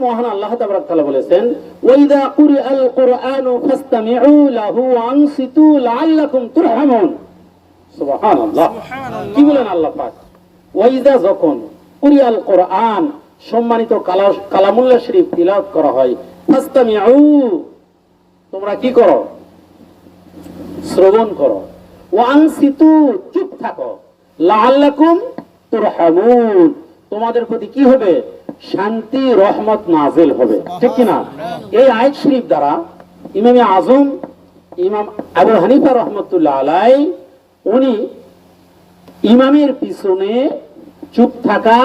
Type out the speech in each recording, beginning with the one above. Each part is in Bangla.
মহান আল্লাহ তাবারক তাআলা বলেছেন ওয়াইদা কুরিআল কুরআনু ফাসতামিউ লাহু ওয়া আনসিতু লাআল্লাকুম তুরহামুন। সুবহানাল্লাহ, কি বলেন আল্লাহ পাক? ওয়াইদা যখন কুরিআল কুরআন সম্মানিত কালামুল্লাহ শরীফ তিলাওয়াত করা হয়, ফাসতামিউ তোমরা কি করো? শ্রবণ করো। ওয়া আনসিতু চুপ থাকো। লাআল্লাকুম তুরহামুন তোমাদের প্রতি কি হবে? শান্তি রহমত নাজিল হবে, ঠিক কি না? এই আয়াত শরীফ দ্বারা ইমামে আজম ইমাম আবু হানিফা রহমাতুল্লাহ আলাইহি উনি ইমামের পিছনে চুপ থাকা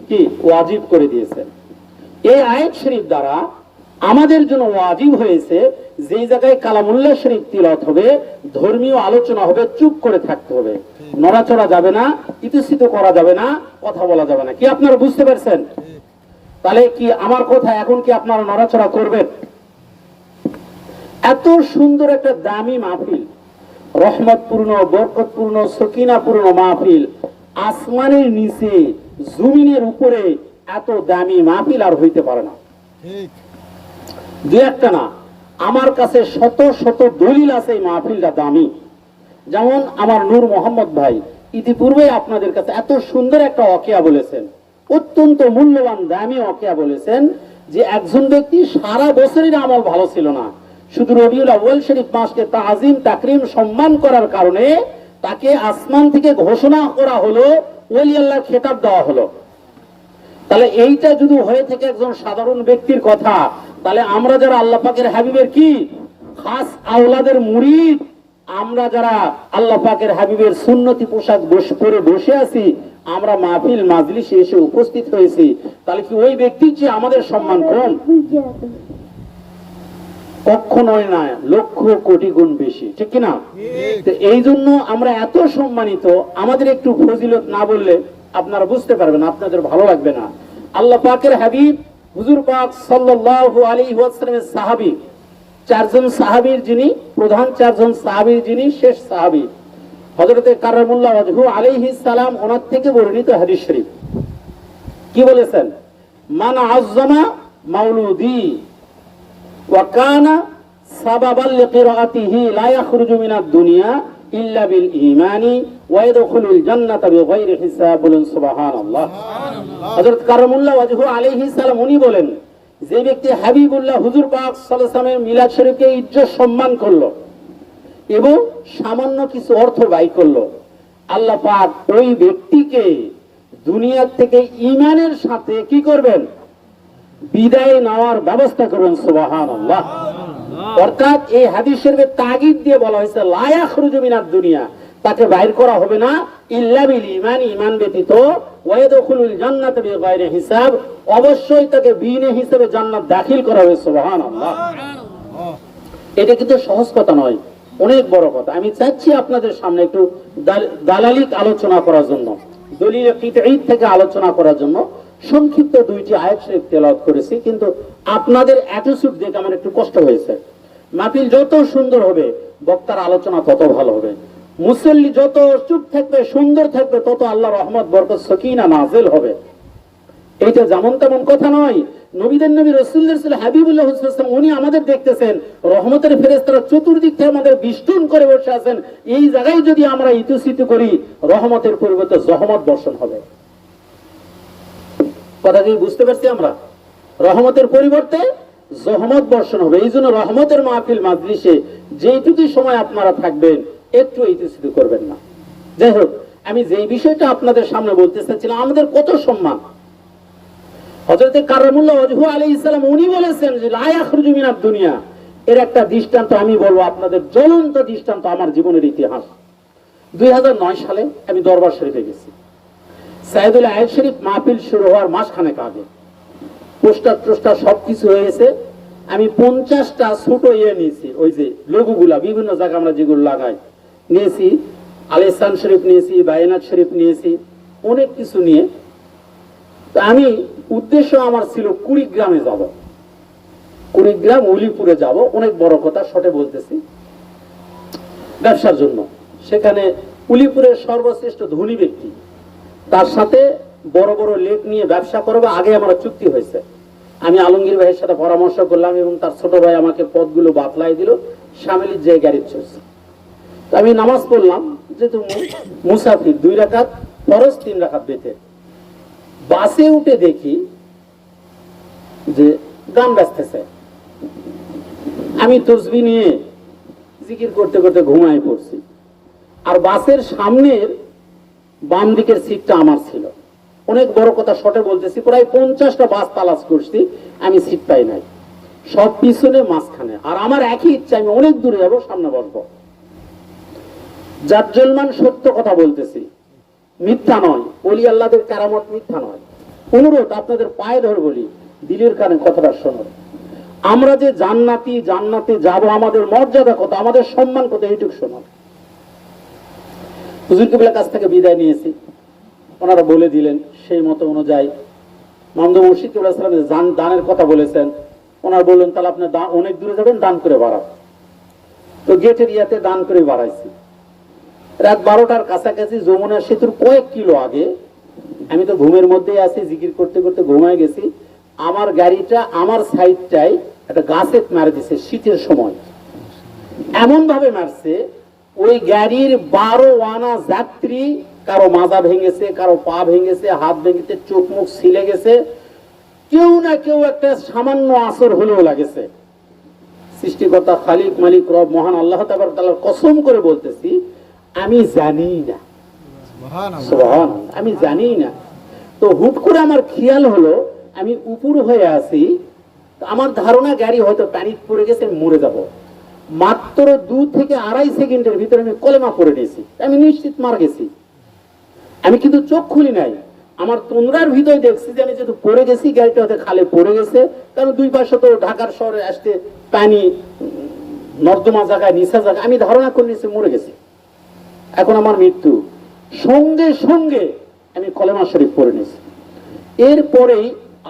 কি ওয়াজিব করে দিয়েছেন। এই আয়াত শরীফ দ্বারা আমাদের জন্য ওয়াজিব হয়েছে যে জায়গায় কালামুল্লাহ শরীফ তিলাওয়াত হবে, ধর্মীয় আলোচনা হবে, চুপ করে থাকতে হবে, নড়াচড়া যাবে না, ইতস্তত করা যাবে না, কথা বলা যাবে না। কি আপনারা বুঝতে পারছেন? তাহলে কি আমার কথা এখন কি আপনারা নড়াচড়া করবেন? এত সুন্দর একটা দামি মাহফিল, রহমতপূর্ণ, বরকতপূর্ণ, সকিনাপূর্ণ মাহফিল, আসমানের নিচে জমিনের উপরে এত দামি মাহফিল আর হইতে পারে না। দু একটা না, আমার কাছে শত শত দলিল আছে এই মাহফিলটা দামি। যেমন আমার নূর মোহাম্মদ ভাই ইতিপূর্বে আপনাদের কাছে এত সুন্দর একটা ওয়াকিয়া বলেছেন, অত্যন্ত মূল্যবান দামি ওয়াকিয়া বলেছেন যে একজন ব্যক্তি সারা বছরের আমল ভালো ছিল না, শুধু রবিউল আউয়াল শরীফ মাসকে তাজিম তাকরিম সম্মান করার কারণে তাকে আসমান থেকে ঘোষণা করা হলো, ওলি আল্লাহর খেতাব দেওয়া হলো। তাহলে এইটা যদি হয়ে থাকে একজন সাধারণ ব্যক্তির কথা, তাহলে আমরা যারা আল্লাহ পাকের হাবিবের কি খাস আওলাদের মুরিদ, আমরা যারা আল্লাহ পাকের হাবিবের সুন্নতি পোশাক পরে বসে আছি, আমরা মাহফিল মাজলিসে এসে উপস্থিত হয়েছি, তাহলে কি ওই ব্যক্তির চেয়ে আমাদের সম্মান কম? কখনোই না, লক্ষ কোটি গুণ বেশি, ঠিক কিনা? এই জন্য আমরা এত সম্মানিত, আমাদের একটু ফজিলত না বললে আপনারা বুঝতে পারবেন, আপনাদের ভালো লাগবে না। আল্লাহ পাকের হাবিব হুজুর পাক সাল্লাল্লাহু আলাইহি ওয়াসাল্লামের সাহাবী, চারজন সাহাবীর যিনি প্রধান, চারজন সাহাবীর যিনি শেষ সাহাবী হযরতে কাররামুল্লাহ ওয়াজহু আলাইহিস সালাম, ওনার থেকে বর্ণিত হাদিস শরীফ কি বলেছেন? মান আযযামা মাউলুদি ওয়া কানা সাবাবাল লিকিরাআতিহি লা ইয়াখরুজু মিনাদ দুনিয়া ইল্লা বিল ঈমানি ওয়া ইয়াদখুলুল জান্নাতা বিগাইরি হিসাব। বলুন সুবহানাল্লাহ। হযরত কাররামুল্লাহ ওয়াজহু আলাইহিস সালাম উনি বলেন, যে ব্যক্তি হাবিবুল্লাহ হুজুর পাক সাল্লাল্লাহু আলাইহি ওয়াসাল্লামের মিলাদ শরীফকে ইজ্জত সম্মান করলো এবং সামান্য কিছু অর্থ ব্যয় করলো, আল্লাহ পাক ওই ব্যক্তিকে দুনিয়া থেকে ঈমানের সাথে কি করবেন? বিদায় নেওয়ার ব্যবস্থা করবেন। সুবহানাল্লাহ। অর্থাৎ এই হাদিস শরীফে তাগিদ দিয়ে বলা হয়েছে লা ইয়াখরুজু মিনাদ দুনিয়া, তাকে বাইর করা হবে না, ইল্লা বিল ঈমান, ঈমান ব্যতীত, ওয়া ইয়াদখুলুল জান্নাতা বিগাইরি হিসাব, অবশ্যই তাকে বিনা হিসাবে জান্নাত দাখিল করা হবে। সুবহানাল্লাহ। এটা কিন্তু সহজ কথা নয়, অনেক বড় কথা। আমি চাচ্ছি আপনাদের সামনে একটু দালালিক আলোচনা করার জন্য, দলিল কিতাব থেকে আলোচনা করার জন্য সংক্ষিপ্ত দুইটি আয়াত শরীফ তেলাওয়াত করেছি, কিন্তু আপনাদের অ্যাটিটিউড দেখে আমার একটু কষ্ট হয়েছে। মাহফিল যত সুন্দর হবে, বক্তার আলোচনা তত ভালো হবে, মুসল্লি যত চুপ থাকবে, সুন্দর থাকবে, তত আল্লাহর রহমত, বরকত, সকিনা নাজিল হবে। এইটা যেমন তেমন কথা নয়। নবীদের নবী রাসূলুল্লাহ হাবিবুল্লাহ সাল্লাল্লাহু আলাইহি ওয়াসাল্লাম উনি আমাদের দেখতেছেন, রহমতের ফেরেশতারা চতুর্দিক থেকে আমাদের বিষ্টন করে বসে আছেন। এই জায়গায় যদি আমরা ইতস্তত করি, রহমতের পরিবর্তে জহমত বর্ষণ হবে। কথা কি বুঝতে পারছি আমরা? রহমতের পরিবর্তে জহমত বর্ষণ হবে। এই জন্য রহমতের মাহফিল মাজলিসে যেইটুকু সময় আপনারা থাকবেন, একটু ইতস্তত করবেন না। যাই হোক, আমি যেই বিষয়টা আপনাদের সামনে বলতে চাচ্ছিলাম, আমাদের কত সম্মান। হযরতে কাররামুল্লাহ ওয়াজহু আলাইহিস সালাম উনি বলেছেন যে লা ইয়াখরুজু মিনাদ দুনিয়া, এর একটা দৃষ্টান্ত আমি বলবো আপনাদের, জ্বলন্ত দৃষ্টান্ত আমার জীবনের ইতিহাস। 2009 সালে আমি দরবার শরীফে গেছি। সাইদুল আয়াত শরীফ মাহফিল শুরু হওয়ার মাসখানেক আগে পোস্টার সবকিছু হয়েছে। আমি 50টা ছোট নিয়েছি, ওই যে লোগোগুলা বিভিন্ন জায়গায় আমরা যেগুলো লাগাই, নিয়েছি। আলিসান শরীফ নিয়েছি, বায়নাত শরীফ নিয়েছি, অনেক কিছু নিয়ে আমি উদ্দেশ্য আমার ছিল কুড়িগ্রামে যাব, কুড়িগ্রাম উলিপুরে যাব। অনেক বড় কথা, শর্টে বলতেছি, ব্যবসার জন্য। সেখানে উলিপুরের সর্বশ্রেষ্ঠ ধনী ব্যক্তি, তার সাথে বড় বড় লেক নিয়ে ব্যবসা করবে, আগে আমার চুক্তি হয়েছে। আমি আলমগীর ভাইয়ের সাথে পরামর্শ করলাম এবং তার ছোট ভাই আমাকে পথগুলো বাতলাই দিল, সামিলির যে গাড়ি চলছে। তো আমি নামাজ পড়লাম, যেহেতু মুসাফির 2 রাকাত ফরজ 3 রাকাত বেতে। বাসে উঠে দেখি যে গান বাজতেছে, আমি তসবিহ নিয়ে জিকির করতে করতে ঘুমায় পড়ছি। আর বাসের সামনের বাম দিকের সিটটা আমার ছিল। অনেক বড় কথা শর্টে বলতেছি, প্রায় 50টা বাস তালাশ করছি, আমি সিট পাই নাই, সব পিছনে মাঝখানে। আর আমার একই ইচ্ছা, আমি অনেক দূরে যাবো, সামনে বসবো। জাজ্জলমান সত্য কথা বলতেছি, মিথ্যা নয়। ওলি আল্লাহদের কারামত মিথ্যা নয়। অনুরোধ, আপনাদের পায়ে ধরে বলি, দিলের কানে কথাটা শোনো। আমরা যে জান্নাতে যাব, আমাদের মর্যাদা কত, আমাদের সম্মান কত, এইটুকু শোনো। হুজুর কিবলার কাছ থেকে বিদায় নিয়েছি, ওনারা বলে দিলেন, সেই মতো অনুযায়ী মাহমুদ মুর্শিদ কিবলা সালাম দানের কথা বলেছেন। ওনারা বললেন, তাহলে আপনি অনেক দূরে যাবেন, দান করে বাড়ান। তো গেটের ইয়াতে দান করে বাড়াইছি। রাত 12টার কাছাকাছি যমুনা সেতুর কয়েক কিলো আগে, আমি তো ঘুমের মধ্যেই আছি, জিকির করতে করতে ঘুমায় গেছি। আমার গাড়িটা আমার সাইডটাই একটা গাছে মারে দিছে শীতের সময়। এমন ভাবে মারছে, ওই গাড়ির 12 আনা যাত্রী, কারো মাজা ভেঙেছে, কারো পা ভেঙেছে, হাত ভেঙেছে, চোখ মুখ ছিলে গেছে, কেউ না কেউ একটা সামান্য আসর হলেও লাগেছে। সৃষ্টিকর্তা খালিক মালিক রব মহান আল্লাহ তাআলার কসম করে বলতেছি, আমি জানি না, আমি জানি না। তো হুট করে আমার খেয়াল হলো আমি উপর হয়ে আছি, আমার ধারণা গাড়ি হয়তো পানিতে পড়ে গেছে, আমি মরে যাব। মাত্র 2 থেকে 2.5 সেকেন্ডের ভিতরে আমি কলেমা পড়ে নিয়েছি, আমি নিশ্চিত মারা গেছি। আমি কিন্তু চোখ খুলি নাই, আমার তন্দ্রার ভিতরে দেখছি যে আমি যেহেতু পড়ে গেছি, গাড়িটা হয়তো খালে পড়ে গেছে। কারণ 2 পাশে তো ঢাকার শহরে আসতে পানি, নর্দমা জায়গায়, নিচা জায়গায়, আমি ধারণা করে নিয়েছি মরে গেছি, এখন আমার মৃত্যু। সঙ্গে সঙ্গে আমি কলেমা শরীফ পড়ে নিয়েছি। এরপরেই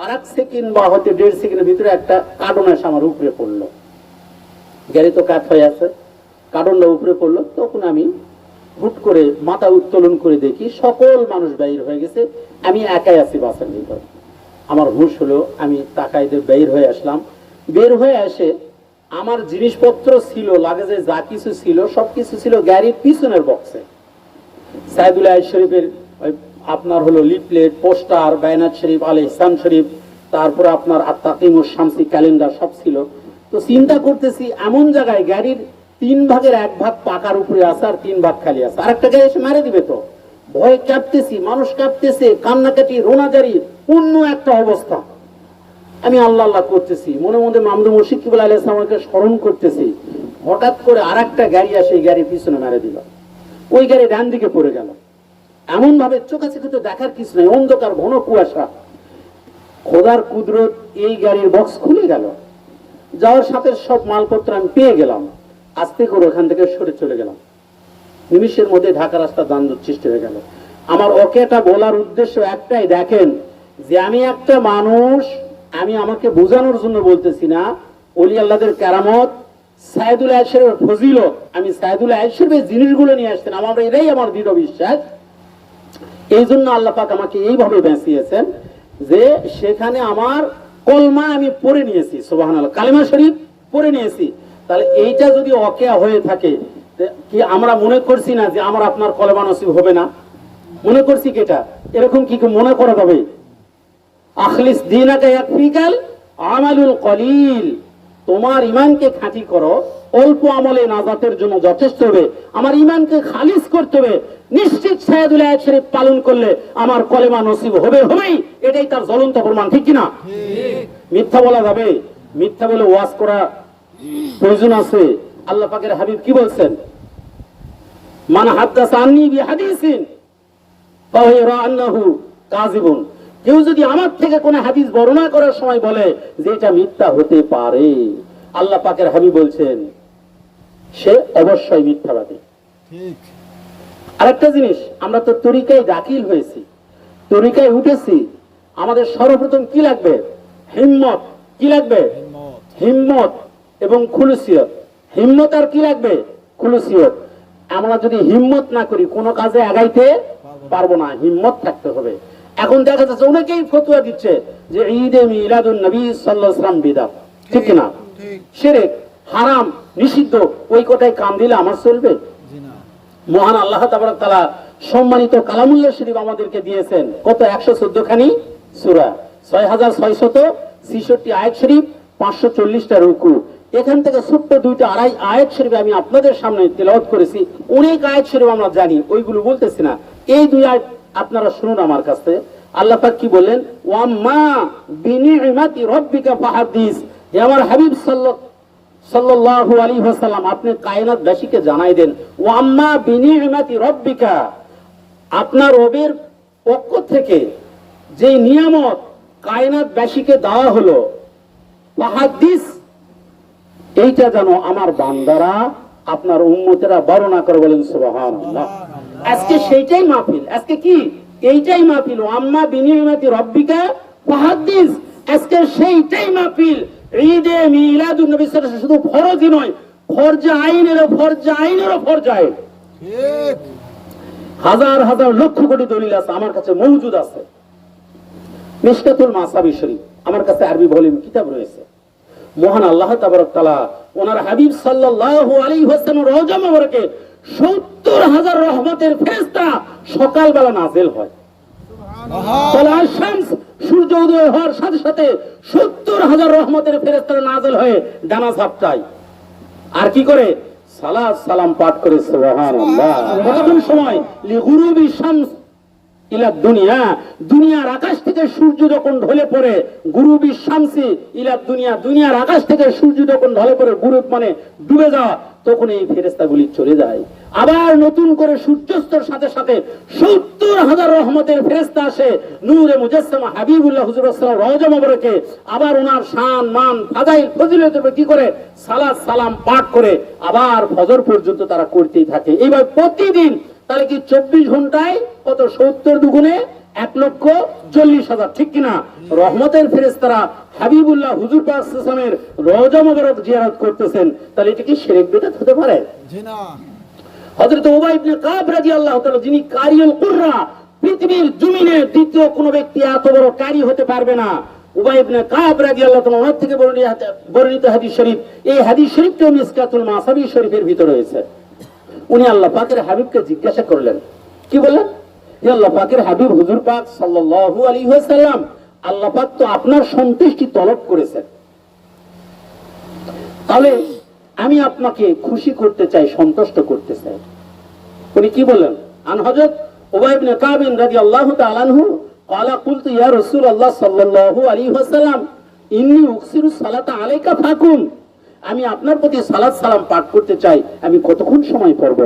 1 সেকেন্ড বা হয়তো 1.5 সেকেন্ডের ভিতরে একটা কার্টন এসে আমার উপরে পড়লো। গাড়ি তো কাত হয়ে আছে, কার্টনটা উপরে পড়লো। তখন আমি হুট করে মাথা উত্তোলন করে দেখি সকল মানুষ বাইর হয়ে গেছে, আমি একাই আছি বাসের ভিতর। আমার হুঁশ হলো, আমি তাকাই দিয়ে বের হয়ে আসলাম। বের হয়ে এসে আমার জিনিসপত্র ছিল, লাগেজে যা কিছু ছিল সবকিছু ছিল গাড়ির পিছনের বক্সে। সাইদুল আইশ শরীফের আপনার হলো লিফলেট, পোস্টার, বায়নাত শরীফ, আল ইহসান শরীফ, তারপরে আপনার আত-তাকিমুশ শামসী ক্যালেন্ডার সব ছিল। তো চিন্তা করতেছি, এমন জায়গায় গাড়ির 3 ভাগের 1 ভাগ পাকার উপরে আছে আর 3 ভাগ খালি আছে, আরেকটা গাড়ি এসে মারে দিবে। তো ভয়ে কাঁপতেছি, মানুষ কাঁপতেছে, কান্নাকাটি, রোনাজারি, অন্য একটা অবস্থা। আমি আল্লাহ আল্লাহ করতেছি, মনে মধ্যে মাহমুদ মুর্শিদ কিবলা আলাইহিস সালামকে স্মরণ করতেছি। হঠাৎ করে আরেকটা গাড়ি আসে, এই গাড়ির পিছনে মেরে দিল। ওই গাড়ি ডান দিকে পড়ে গেল। এমন ভাবে চোখাচোখি তো দেখার কিছু নেই, অন্ধকার, ঘন কুয়াশা। খোদার কুদরত, এই গাড়ির বক্স খুলে গেল। যাওয়ার সাথে সব মালপত্র আমি পেয়ে গেলাম। আস্তে করে ওখান থেকে সরে চলে গেলাম। নিমিষের মধ্যে ঢাকা রাস্তা যানজট সৃষ্টি হয়ে গেল। আমার ওকেটা বলার উদ্দেশ্য একটাই, দেখেন যে আমি একটা মানুষ, আমি আমাকে বোঝানোর জন্য বলতেছি না। ওলি আল্লাহদের কেরামত, সাইদুল আইশের ফজিলত, আমি সাইদুল আইশের জিনিসগুলো নিয়ে আসতেন, আমার এটাই আমার দৃঢ় বিশ্বাস। এই জন্য আল্লাহ পাক আমাকে এইভাবে বাঁচিয়েছেন যে সেখানে আমার কলমা আমি পড়ে নিয়েছি, সুবহানাল্লাহ, কালেমা শরীফ পড়ে নিয়েছি। তাহলে এইটা যদি অকেয়া হয়ে থাকে, কি আমরা মনে করছি না যে আমার আপনার কলেমা নসিব হবে না? মনে করছি কি এটা? এরকম কি মনে করা যাবে? আখলিস দীনাকা ইয়াকফিকাল আমালুল কলিল, তোমার ঈমানকে খাঁটি করো, অল্প আমলে নাজাতের জন্য যথেষ্ট হবে। আমার ঈমানকে খালিস করতে হবে, নিশ্চিত সাইদুল আয়াত শরীফ পালন করলে আমার কলেমা নসিব হবে, হবেই। এটাই তার জ্বলন্ত প্রমাণ, ঠিক কি না? মিথ্যা বলা যাবে? মিথ্যা বলে ওয়াজ করা প্রয়োজন আছে? আল্লাহ পাকের হাবিব কি বলছেন? মান হাদাসা আন্নী বিহাদিসিন ফাহুয়া আন্নাহু কাযিবুন, কেউ যদি আমার থেকে কোন হাদিস বর্ণনা করার সময় বলে যে এটা মিথ্যা হতে পারে, আল্লাহ পাকের হাবিব বলছেন সে অবশ্যই মিথ্যাবাদী। ঠিক। আরেকটা জিনিস, আমরা তো তরিকায় দাখিল হয়েছি, তরিকায় উঠেছি, আমাদের সর্বপ্রথম কি লাগবে? হিম্মত। কি লাগবে? হিম্মত এবং খুলুসিয়ত। হিম্মত আর কি লাগবে? খুলুসিয়ত। আমরা যদি হিম্মত না করি কোনো কাজে আগাইতে পারবো না, হিম্মত থাকতে হবে। এখন দেখা যাচ্ছে অনেকেই ফতোয়া দিচ্ছে যে ঈদে মিলাদুন নবী সাল্লাল্লাহু আলাইহি ওয়াসাল্লাম বিদআত, ঠিক না? শিরক, হারাম, নিষিদ্ধ, ওই কথায় কান দিলে আমার চলবে? মহান আল্লাহ তাবারক তাআলা সম্মানিত কালামুল্লাহ শরীফ আমাদেরকে দিয়েছেন কত? 114 খানি সূরা, 6666 আয়াত শরীফ, 540টা রুকু। এখান থেকে ছোট্ট দুইটা আড়াই আয়াত শরীফ আমি আপনাদের সামনে তেলাওয়াত করেছি। অনেক আয়াত শরীফ আমরা জানি, ওইগুলো বলতেছি না। এই দুই আয়াত আপনারা শুনুন আমার কাছে। আল্লাহ পাক কি বলেন? ওয়াম্মা বিনিমাতি রাব্বিকা ফাহাদিস। হে আমার হাবিব সাল্লাল্লাহু আলাইহি ওয়াসাল্লাম, আপনি কায়নাতবাসীকে জানাই দেন, ওয়াম্মা বিনিমাতি রাব্বিকা, আপনার রবের পক্ষ থেকে যে নিয়ামত কায়নাতবাসীকে দেওয়া হলো, ফাহাদিস, এইটা যেন আমার বান্দারা, আপনার উম্মতেরা বর্ণনা করে। বলেন সুবহানাল্লাহ। আজকে সেইটাই মাহফিল, আজকে কি এইটাই মাহফিল, আম্মা বিনিমাতি রাব্বিকা ফাহাদিস। আজকে সেইটাই মাহফিল। ঈদে মিলাদুন নবী সাল্লাল্লাহু আলাইহি ওয়াসাল্লাম শুধু ফরজই নয়, ফরজ আইনেরও ফরজ আইনেরও ফরজ আইন। ঠিক, হাজার হাজার লক্ষ কোটি দলিল আছে আমার কাছে, মওজুদ আছে। মিশকাতুল মাসাবি শরীফ আমার কাছে আরবি ভলিউম কিতাব রয়েছে। মহান আল্লাহ তাবারক তাআলা ওনার হাবিব সাল্লাল্লাহু আলাইহি ওয়াসাল্লাম রওজা মোবারকে 70,000 রহমতের ফেরেশতা সকালবেলা নাযিল হয়। সুবহানাল্লাহ। শামস, সূর্য উদয় হওয়ার সাথে সাথে 70,000 রহমতের ফেরেশতা নাযিল হয়ে ডানা ঝাপটায়। আর কি করে? সালাত সালাম পাঠ করে। সুবহানাল্লাহ। কতক্ষণ সময়? লিগুরুবি শামস ইলা দুনিয়া, দুনিয়ার আকাশ থেকে সূর্য যখন ঢলে পড়ে, গুরুবি শামসি ইলা দুনিয়া, দুনিয়ার আকাশ থেকে সূর্য যখন ঢলে পড়ে, গুরুব মানে ডুবে যাওয়া, তখন এই ফেরেশতাগুলি চলে যায়। আবার নতুন করে সূর্যাস্তর সাথে সাথে 70,000 রহমতের ফেরেশতা আসে নূরে মুজাসসামা হাবিবুল্লাহ হুজুর সাল্লাল্লাহু আলাইহি রওজা মোবারকে। আবার ওনার শান মান ফাজাইল ফজিলতের উপর কি করে? সালাত সালাম পাঠ করে আবার ফজর পর্যন্ত তারা করতেই থাকে। এইভাবে প্রতিদিন। তাহলে কি 24 ঘন্টায় কত? 70 দুগুণে 1,40,000, ঠিক কিনা? রহমতের ফেরেশতারা হাবিবুল্লাহ হুজুর পাক সাল্লাল্লাহু আলাইহি ওয়াসাল্লামের রওজা মোবারক জিয়ারত করতেছেন। তাহলে এটা কি শিরক বিদআত হতে পারে? জি না। হযরত উবাই ইবনে কাব রাদিয়াল্লাহু তাআলা, যিনি কারিউল কুররা, পৃথিবীর জমিনে দ্বিতীয় কোন ব্যক্তি এত বড় কারি হতে পারবে না। উবাই ইবনে কাব রাদিয়াল্লাহু তাআলা ওনার থেকে বর্ণিত হাদিস শরীফ, এই হাদিস শরীফটা মিশকাতুল মাসাবি শরীফের ভিতরে রয়েছে। উনি আল্লাহ পাকের হাবিবকে জিজ্ঞাসা করলেন, কি বললেন? হে আল্লাহ পাকের হাবিব হুজুর পাক সাল্লাল্লাহু আলাইহি ওয়াসাল্লাম, আল্লাহ পাক তো আপনার সন্তুষ্টি তলব করেছেন, তাহলে আমি আপনাকে খুশি করতে চাই, সন্তুষ্ট করতে চাই। উনি কি বললেন? আন হযরত উবাই ইবনে কাব রাদিয়াল্লাহু তাআলা আনহু ক্বালা কুলতু ইয়া রাসূলুল্লাহ সাল্লাল্লাহু আলাইহি ওয়াসাল্লাম ইন্নী উকসিরু সালাতা আলাইকা ফাকুম, আমি আপনার প্রতি সালাত সালাম পাঠ করতে চাই, আমি কতক্ষণ সময় পড়ব?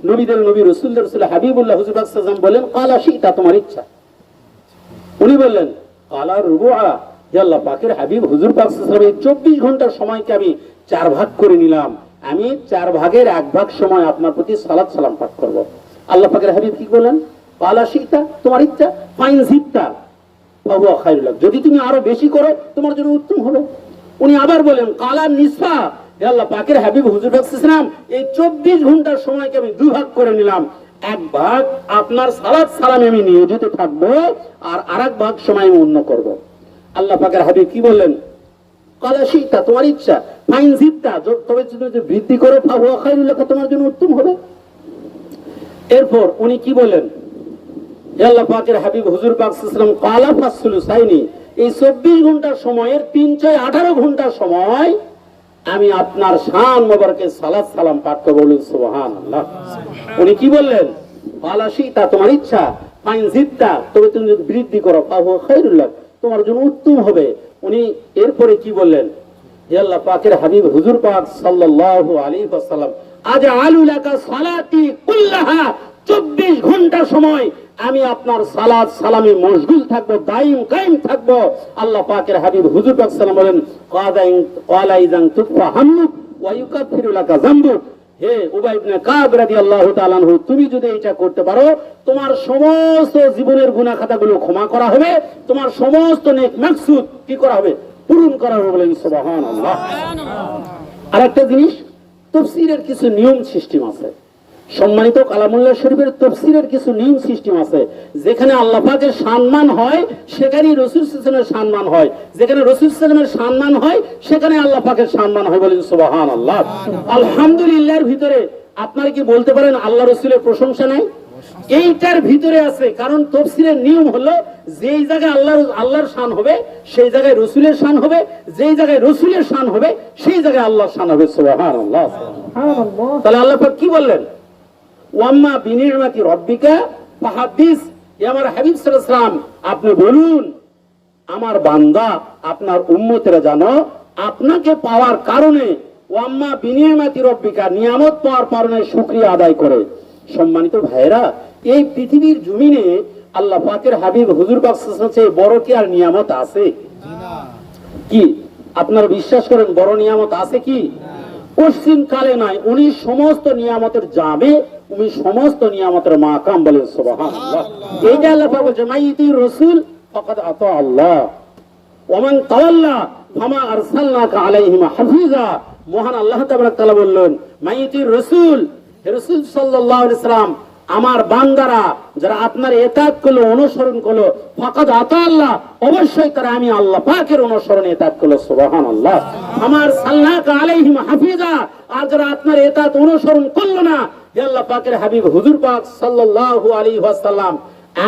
নবীদের নবী রাসূলুল্লাহ রাসূল হাবিবুল্লাহ হুজুর পাক সাল্লাল্লাহু আলাইহি ওয়াসাল্লাম বলেন, ক্বালা শিতা, তোমার ইচ্ছা। উনি বললেন, ক্বালা রুবুআ, হে আল্লাহ পাকের হাবিব হুজুর পাক সাল্লাল্লাহু আলাইহি ওয়াসাল্লাম, 24 ঘন্টার সময়কে আমি 4 ভাগ করে নিলাম, আমি 4 ভাগের 1 ভাগ সময় আপনার প্রতি সালাত সালাম পাঠ করব। আল্লাহ পাকের হাবিব কি বলেন? ক্বালা শিতা, তোমার ইচ্ছা, ফাইন জিতা ফাহুয়া খায়রুল লাক, যদি তুমি আরো বেশি করো তোমার জন্য উত্তম হবে। উনি আবার বলেন, ক্বালা নিসফা, হে আল্লাহ পাকের হাবিব হুজুর পাক সাল্লাল্লাহু আলাইহি ওয়াসাল্লাম, এই 24 ঘন্টার সময়কে আমি 2 ভাগ করে নিলাম, 1 ভাগ আপনার সালাত সালামে আমি নিয়োজিত থাকবো, আর আরেক ভাগ সময় আমি অন্য করব। আল্লাহ পাকের হাবিব কি বললেন? ক্বালা শিতা, তোমার ইচ্ছা, ফাইন জিতা, তবে যদি বৃদ্ধি করো ফাহুয়া খায়রুল লাক, তোমার জন্য উত্তম হবে। এরপর উনি কি বলেন? হে আল্লাহ পাকের হাবিব হুজুর পাক সাল্লাল্লাহু আলাইহি ওয়াসাল্লাম, ক্বালা ফাসলুসাইনি, এই 24 ঘন্টার সময়ের 3/18 ঘন্টা সময় আমি আপনার শান মোবারকে সালাত সালাম পাঠ করব। বলুন সুবহানাল্লাহ। উনি কি বললেন? ক্বালা শিতা, তোমার ইচ্ছা, ফাইন জিতা, তবে তুমি যদি বৃদ্ধি করো ফাহুয়া খায়রুল লাক, তোমার জন্য উত্তম হবে। উনি এরপরে কি বললেন? হে আল্লাহ পাকের হাবিব হুজুর পাক সাল্লাল্লাহু আলাইহি ওয়াসাল্লাম, আজআলু লাকা সালাতি কুল্লাহা, 24 ঘন্টা সময় আমি আপনার সালাত সালামে মশগুল থাকবো, দাইম কায়েম থাকবো। আল্লাহ পাকের হাবিব হুজুর পাক সাল্লাল্লাহু আলাইহি ওয়াসাল্লাম বলেন, ক্বালা ইযান তুফা হাম্মুক ওয়া ইউকাফিরু লাকা যামবুক, হে উবাই ইবনে কাব রাদিয়াল্লাহু তাআলা আনহু, তুমি যদি এটা করতে পারো, তোমার সমস্ত জীবনের গুনাহ খাতাগুলো ক্ষমা করা হবে, তোমার সমস্ত নেক মাকসুদ কি করা হবে? পূরণ করা হবে। বলেন সুবহানাল্লাহ। আরেকটা জিনিস, তাফসীরের কিছু নিয়ম সিস্টেম আছে, সম্মানিত কালামুল্লাহ শরীফের তাফসীরের কিছু নিয়ম সিস্টেম আছে, যেখানে আল্লাহ পাকের সম্মান হয় সেখানেই রাসূল সাল্লাল্লাহু আলাইহি ওয়াসাল্লামের সম্মান হয়, যেখানে রাসূল সাল্লাল্লাহু আলাইহি ওয়াসাল্লামের সম্মান হয় সেখানে আল্লাহ পাকের সম্মান হয়। বলেন সুবহানাল্লাহ। আলহামদুলিল্লাহর ভিতরে আপনারা কি বলতে পারেন আল্লাহ রাসূলের প্রশংসা নাই? এইটার ভিতরে আছে, কারণ তাফসীরের নিয়ম হলো যেই জায়গায় আল্লাহর শান হবে সেই জায়গায় রাসূলের শান হবে, যেই জায়গায় রাসূলের শান হবে সেই জায়গায় আল্লাহর শান হবে। সুবহানাল্লাহ। তাহলে আল্লাহ পাক কি বললেন? ওয়াম্মা বিনি'মাতি রাব্বিকা ফাহাদ্দিস। আমার হাবিব সাল্লাল্লাহু আলাইহি ওয়াসাল্লাম আপনি বলুন আমার বান্দা আপনার উম্মতেরা জানো আপনাকে পাওয়ার কারণে ওয়াম্মা বিনি'মাতি রাব্বিকা নিয়ামত পাওয়ার কারণে শুকরিয়া আদায় করে। সম্মানিত ভাইরা, এই পৃথিবীর জমিনে আল্লাহ পাকের হাবিব হুজুর পাক সাল্লাল্লাহু আলাইহি ওয়াসাল্লাম বড় কি আর নিয়ামত আছে কি? আপনারা বিশ্বাস করেন বড় নিয়ামত আছে কি? পশ্চিম কালে নাই, উনি সমস্ত নিয়ামতের যাবে, উনি সমস্ত নিয়ামতের মাকাম। বলেন সুবহানাল্লাহ। এই যে আল্লাহ পাক বলেন মাইয়িতির রাসূল ফাকাদ আতা আল্লাহ ওয়া মান তাওয়াল্লা ফামা আরসালনাকা আলাইহিম হাফিজা। মহান আল্লাহ তাআলা বললেন মাইয়িতির রাসূল, রাসূল সাল্লাল্লাহু আলাইহি সাল্লাম আমার বান্দারা যারা আপনার ইতাআত করলো অনুসরণ করলো ফাকাদ আতা আল্লাহ অবশ্যই তারা আমি আল্লাহ পাকের অনুসরণে ইতাআত করলো। সুবহানাল্লাহ। আমার সাল্লাকা আলাইহিম হাফিজা, আর যারা আপনার ইতাআত অনুসরণ করলো না হে আল্লাহ পাকের হাবিব হুজুর পাক সাল্লাল্লাহু আলাইহি ওয়াসাল্লাম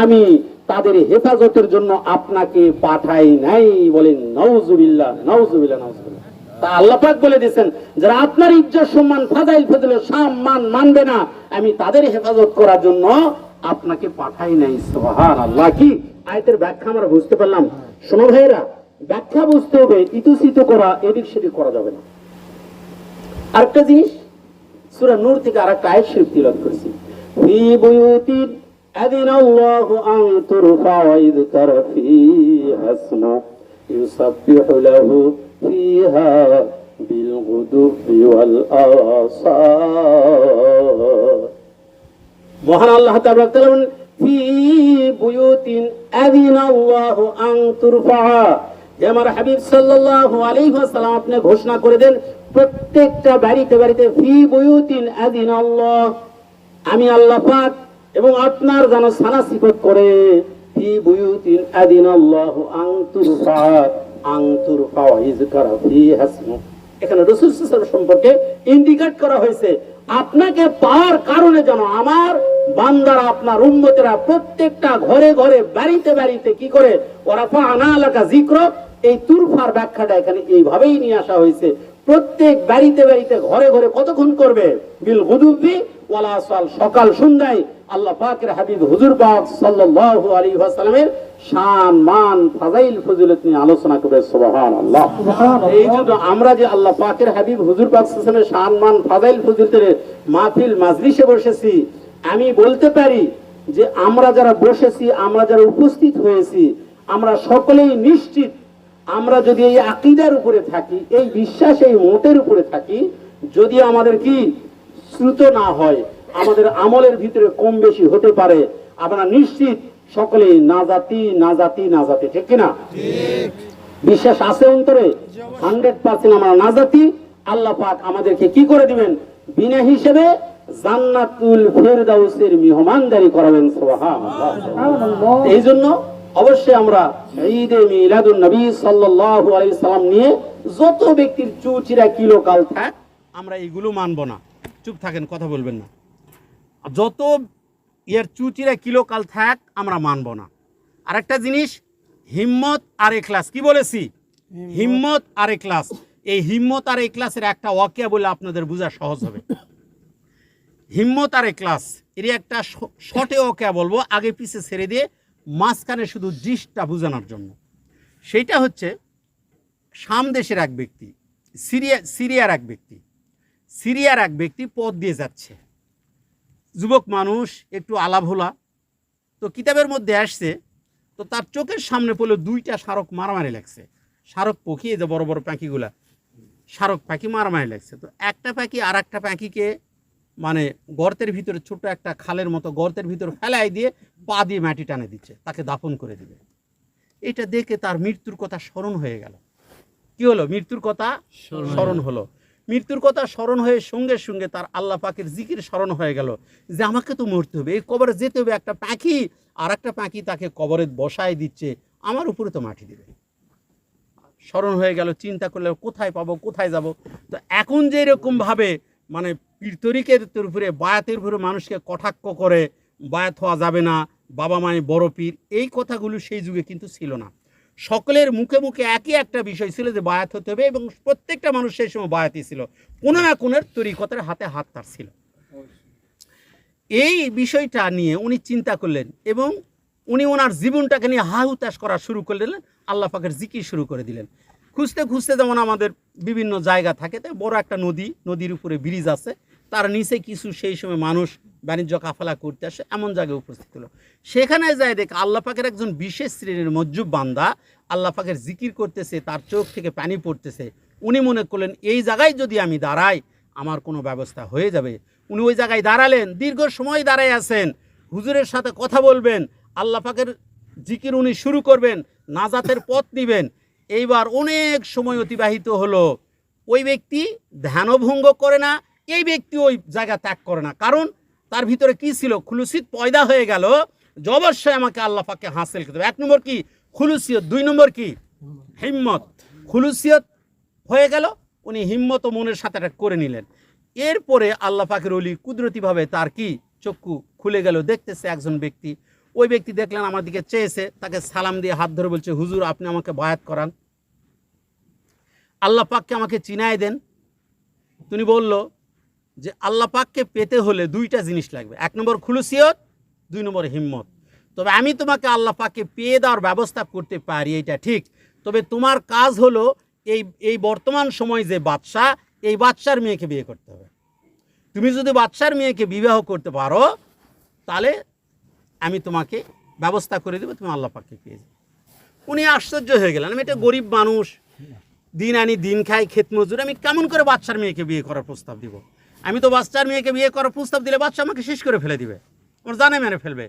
আমি তাদের হেফাজতের জন্য আপনাকে পাঠাই নাই। বলেন নাউজুবিল্লাহ নাউজুবিল্লাহ নাউজুবিল্লাহ। তা আল্লাহ পাক বলে দিয়েছেন যারা আপনার ইজ্জত সম্মান ফাজাইল ফজিলত সম্মান মানবে না আমি তাদের হেফাজত করার জন্য আপনাকে পাঠাই নাই। সুবহানাল্লাহ। কি আয়াতের ব্যাখ্যা আমরা বুঝতে পারলাম? শোনো ভাইরা, ব্যাখ্যা বুঝতে হবে, ইতুসিত করা এদিক সেদিক করা যাবে না। আরেকটা জিনিস সূরা নূর থেকে আরেকটা আয়াত শরীফ তিলাওয়াত করেছি, ফি বুয়ুতিন আযিনাল্লাহু আন তুরফা ওয়া ইযকারা ফিহা ইসমু ইউসাব্বিহু লাহু ফিহা বিল গুদুবি ওয়াল আসার। মহান আল্লাহ তাআলা বলেন ফি বুয়ুতিন আযিনাল্লাহু আন তুরফা। হে আমার হাবিব সাল্লাল্লাহু আলাইহি ওয়াসাল্লাম আপনি ঘোষণা করে দেন প্রত্যেকটা বাড়িতে বাড়িতে ফি বুয়ুতিন আযিনাল্লাহ আমি আল্লাহ পাক এবং আপনার যেন সানাসিফত করে ফি বুয়ুতিন আযিনাল্লাহু আন তুরফা আন তুরফা ওয়া ইযকারা ফিহা ইসমু। এখানে রাসূল সাল্লাল্লাহু আলাইহি ওয়াসাল্লাম সম্পর্কে ইন্ডিকেট করা হয়েছে আপনাকে পাওয়ার কারণে যেন আমার বান্দারা আপনার উম্মতেরা প্রত্যেকটা ঘরে ঘরে বাড়িতে বাড়িতে কি করে ওরা ফাআনা লাকা যিকরা। এই তুরফার ব্যাখ্যাটা এখানে এইভাবেই নিয়ে আসা হয়েছে, প্রত্যেক বাড়িতে বাড়িতে ঘরে ঘরে কতক্ষণ করবে বিল গুদুবি ওয়াল আসাল, সকাল সন্ধ্যায় আল্লাহ পাকের হাবিব হুজুর পাক সাল্লাল্লাহু আলাইহি ওয়াসাল্লামের শান মান ফাজাইল ফজিলত নিয়ে আলোচনা করবে। সুবহানাল্লাহ। এই জন্য আমরা যে আল্লাহ পাকের হাবিব হুজুর পাক সাল্লাল্লাহু আলাইহি ওয়াসাল্লামের শান মান ফাজাইল ফজিলতের মাহফিল মাজলিসে বসেছি, আমি বলতে পারি যে আমরা যারা বসেছি আমরা যারা উপস্থিত হয়েছি আমরা সকলেই নিশ্চিত আমরা যদি এই আকীদার উপরে থাকি, এই বিশ্বাস এই মতের উপরে থাকি, যদি আমাদের কি শ্রুত না হয় আমাদের আমলের ভিতরে কম বেশি হতে পারে, আমরা নিশ্চিত সকলেই নাজাতি নাজাতি নাজাতি। ঠিক কিনা? বিশ্বাস আছে অন্তরে 100% আমরা নাজাতি। আল্লাহ পাক আমাদেরকে কি করে দিবেন? বিনা হিসেবে জান্নাতুল ফেরদাউসের মেহমানদারি করাবেন। সুবহানাল্লাহ। এই জন্য অবশ্যই আমরা ঈদে মিলাদুন নবী সাল্লাল্লাহু আলাইহি সাল্লাম নিয়ে যত ব্যক্তির চুচিরা কিলো কাল থাক আমরা এগুলো মানব না। চুপ থাকেন, কথা বলবেন না। যত এর চুচিরা কিলো কাল থাক আমরা মানব না। আরেকটা জিনিস হিম্মত আর ইখলাস। কি বলেছি? হিম্মত আর ইখলাস। এই হিম্মত আর ইখলাসের একটা ওয়াকিয়া বলে আপনাদের বোঝা সহজ হবে। হিম্মত আর ইখলাস এর একটা শর্টে ওয়াকিয়া বলবো, আগে পিছে ছেড়ে দিয়ে মাঝখানে শুধু জিসটা বোঝানোর জন্য। সেইটা হচ্ছে শাম দেশের এক ব্যক্তি, সিরিয়ার এক ব্যক্তি পথ দিয়ে যাচ্ছে, যুবক মানুষ একটু আলাভোলা। তো কিতাবের মধ্যে আসছে, তো তার চোখের সামনে পড়লো দুইটা শারক মারামারি লাগছে। শারক পাখি, এই যে বড় বড় পাখিগুলা, শারক পাখি মারামারি লাগছে। তো একটা পাখি আর একটা পাখিকে মানে গর্তের ভিতরে ছোট একটা খালের মতো গর্তের ভিতরে ফেলাই দিয়ে পা দিয়ে মাটি টানে দিচ্ছে, তাকে দাফন করে দিবে। এটা দেখে তার মৃত্যুর কথা স্মরণ হয়ে গেল। কি হলো? মৃত্যুর কথা স্মরণ হলো। মৃত্যুর কথা স্মরণ হয়ে সঙ্গে সঙ্গে তার আল্লাহ পাকের জিকির স্মরণ হয়ে গেল যে আমাকে তো মরতে হবে, এই কবরে যেতে হবে, একটা পাখি আর একটা পাখি তাকে কবরে বসায় দিচ্ছে, আমার উপরে তো মাটি দেবে। স্মরণ হয়ে গেল, চিন্তা করলে কোথায় পাবো, কোথায় যাব। তো এখন যে এরকমভাবে মানে পীরতরিকের উপরে, বায়াতের উপরে মানুষকে কটাক্ষ করে বায়াত হওয়া যাবে না, বাবা মানে বড় পীর, এই কথাগুলো সেই যুগে কিন্তু ছিল না। সকলের মুখে মুখে একই একটা বিষয় ছিল যে বায়াত হতে হবে, এবং প্রত্যেকটা মানুষ সেই সময় বায়াতই ছিল, কোনো না কোনো তরিকতের হাতে হাত তার ছিল। এই বিষয়টা নিয়ে উনি চিন্তা করলেন এবং উনি ওনার জীবনটাকে নিয়ে হাহুতাশ করা শুরু করলেন, আল্লাহ পাকের জিকির শুরু করে দিলেন। খুঁজতে খুঁজতে যেমন আমাদের বিভিন্ন জায়গা থাকে, তাই বড় একটা নদী, নদীর উপরে ব্রিজ আছে, তার নিচে কিছু সেই সময় মানুষ বাণিজ্য কাফালা করতে আসে, এমন জায়গায় উপস্থিত হলো। সেখানে যায় দেখ আল্লাহ পাকের একজন বিশেষ শ্রেণীর মজ্জুব বান্দা আল্লাহ পাকের জিকির করতেছে, তার চোখ থেকে পানি পড়তেছে। উনি মনে করলেন এই জায়গায় যদি আমি দাঁড়াই আমার কোনো ব্যবস্থা হয়ে যাবে। উনি ওই জায়গায় দাঁড়ালেন, দীর্ঘ সময় দাঁড়ায় আছেন, হুজুরের সাথে কথা বলবেন, আল্লাহ পাকের জিকির উনি শুরু করবেন, নাজাতের পথ নিবেন। এইবার অনেক সময় অতিবাহিত হলো, ওই ব্যক্তি ধ্যানভঙ্গ করে না, এই ব্যক্তি ওই জায়গা ত্যাগ করে না, কারণ তার ভিতরে কি ছিল, খুলুসিয়ত পয়দা হয়ে গেল যে অবশ্যই আমাকে আল্লাহ পাককে হাসিল করতে হবে। এক নম্বর কি খুলুসিয়ত, দুই নম্বর কি হিম্মত। খুলুসিয়ত হয়ে গেল, উনি হিম্মত ও মনের সাথে এটা করে নিলেন। এরপরে আল্লাহ পাকের ওলি কুদরতিভাবে তার কি চক্ষু খুলে গেল, দেখতেছে একজন ব্যক্তি। ওই ব্যক্তি দেখলেন আমার দিকে চেয়েছে, তাকে সালাম দিয়ে হাত ধরে বলছে হুজুর আপনি আমাকে বায়াত করান, আল্লাহ পাককে আমাকে চিনায় দেন। তিনি বলল যে আল্লাহ পাককে পেতে হলে দুইটা জিনিস লাগবে, এক নম্বর খুলুসিয়ত, দুই নম্বর হিম্মত। তবে আমি তোমাকে আল্লাহ পাককে পেয়ে দেওয়ার ব্যবস্থা করতে পারি, এটা ঠিক, তবে তোমার কাজ হলো এই বর্তমান সময় যে বাদশা, এই বাদশার মেয়েকে বিয়ে করতে হবে। তুমি যদি বাদশার মেয়েকে বিবাহ করতে পারো তাহলে আমি তোমাকে ব্যবস্থা করে দেবো, তুমি আল্লাহ পাককে পেয়ে যাবে। উনি আশ্চর্য হয়ে গেলেন, আমি একটা গরিব মানুষ, দিন আনি দিন খাই, ক্ষেত মজুর, আমি কেমন করে বাদশার মেয়েকে বিয়ে করার প্রস্তাব দিব? আমি তো বাদশার মেয়েকে বিয়ে করার প্রস্তাব দিলে বাদশা আমাকে শেষ করে ফেলে দিবে, আমার জানে মেরে ফেলবে।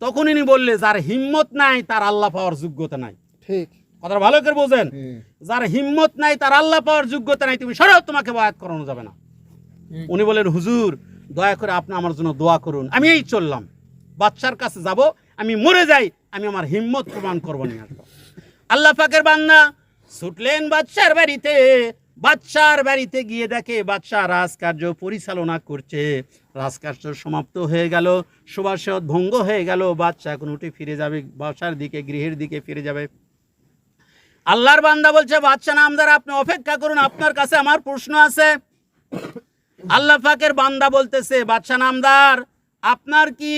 তখন ইনি বললে যার হিম্মত নাই তার আল্লাহ পাওয়ার যোগ্যতা নাই। ঠিক কথা ভালো করে বোঝেন, যার হিম্মত নাই তার আল্লাহ পাওয়ার যোগ্যতা নাই, তুমি সরাও, তোমাকে বায়াত করানো যাবে না। উনি বলেন হুজুর দয়া করে আপনি আমার জন্য দোয়া করুন, আমি এই চললাম, বাদশার কাছে যাব, আমি মরে যাই, আমি আমার হিম্মত প্রমাণ করবো নিয়ে আসবো। আল্লাহ পাকের বান্দা ছুটলেন বাদশার বাড়িতে। বাদশার বাড়িতে গিয়ে দেখে বাদশাহ রাজকার্য পরিচালনা করছে। রাজকার্য সমাপ্ত হয়ে গেল, সুবাসত ভঙ্গ হয়ে গেল, বাদশাহ এখন উঠে ফিরে যাবে বাসার দিকে, গৃহের দিকে ফিরে যাবে। আল্লাহর বান্দা বলছে বাদশাহ নামদার আপনি অপেক্ষা করুন, আপনার কাছে আমার প্রশ্ন আছে। আল্লাহ পাকের বান্দা বলতেছে বাদশাহ নামদার আপনার কি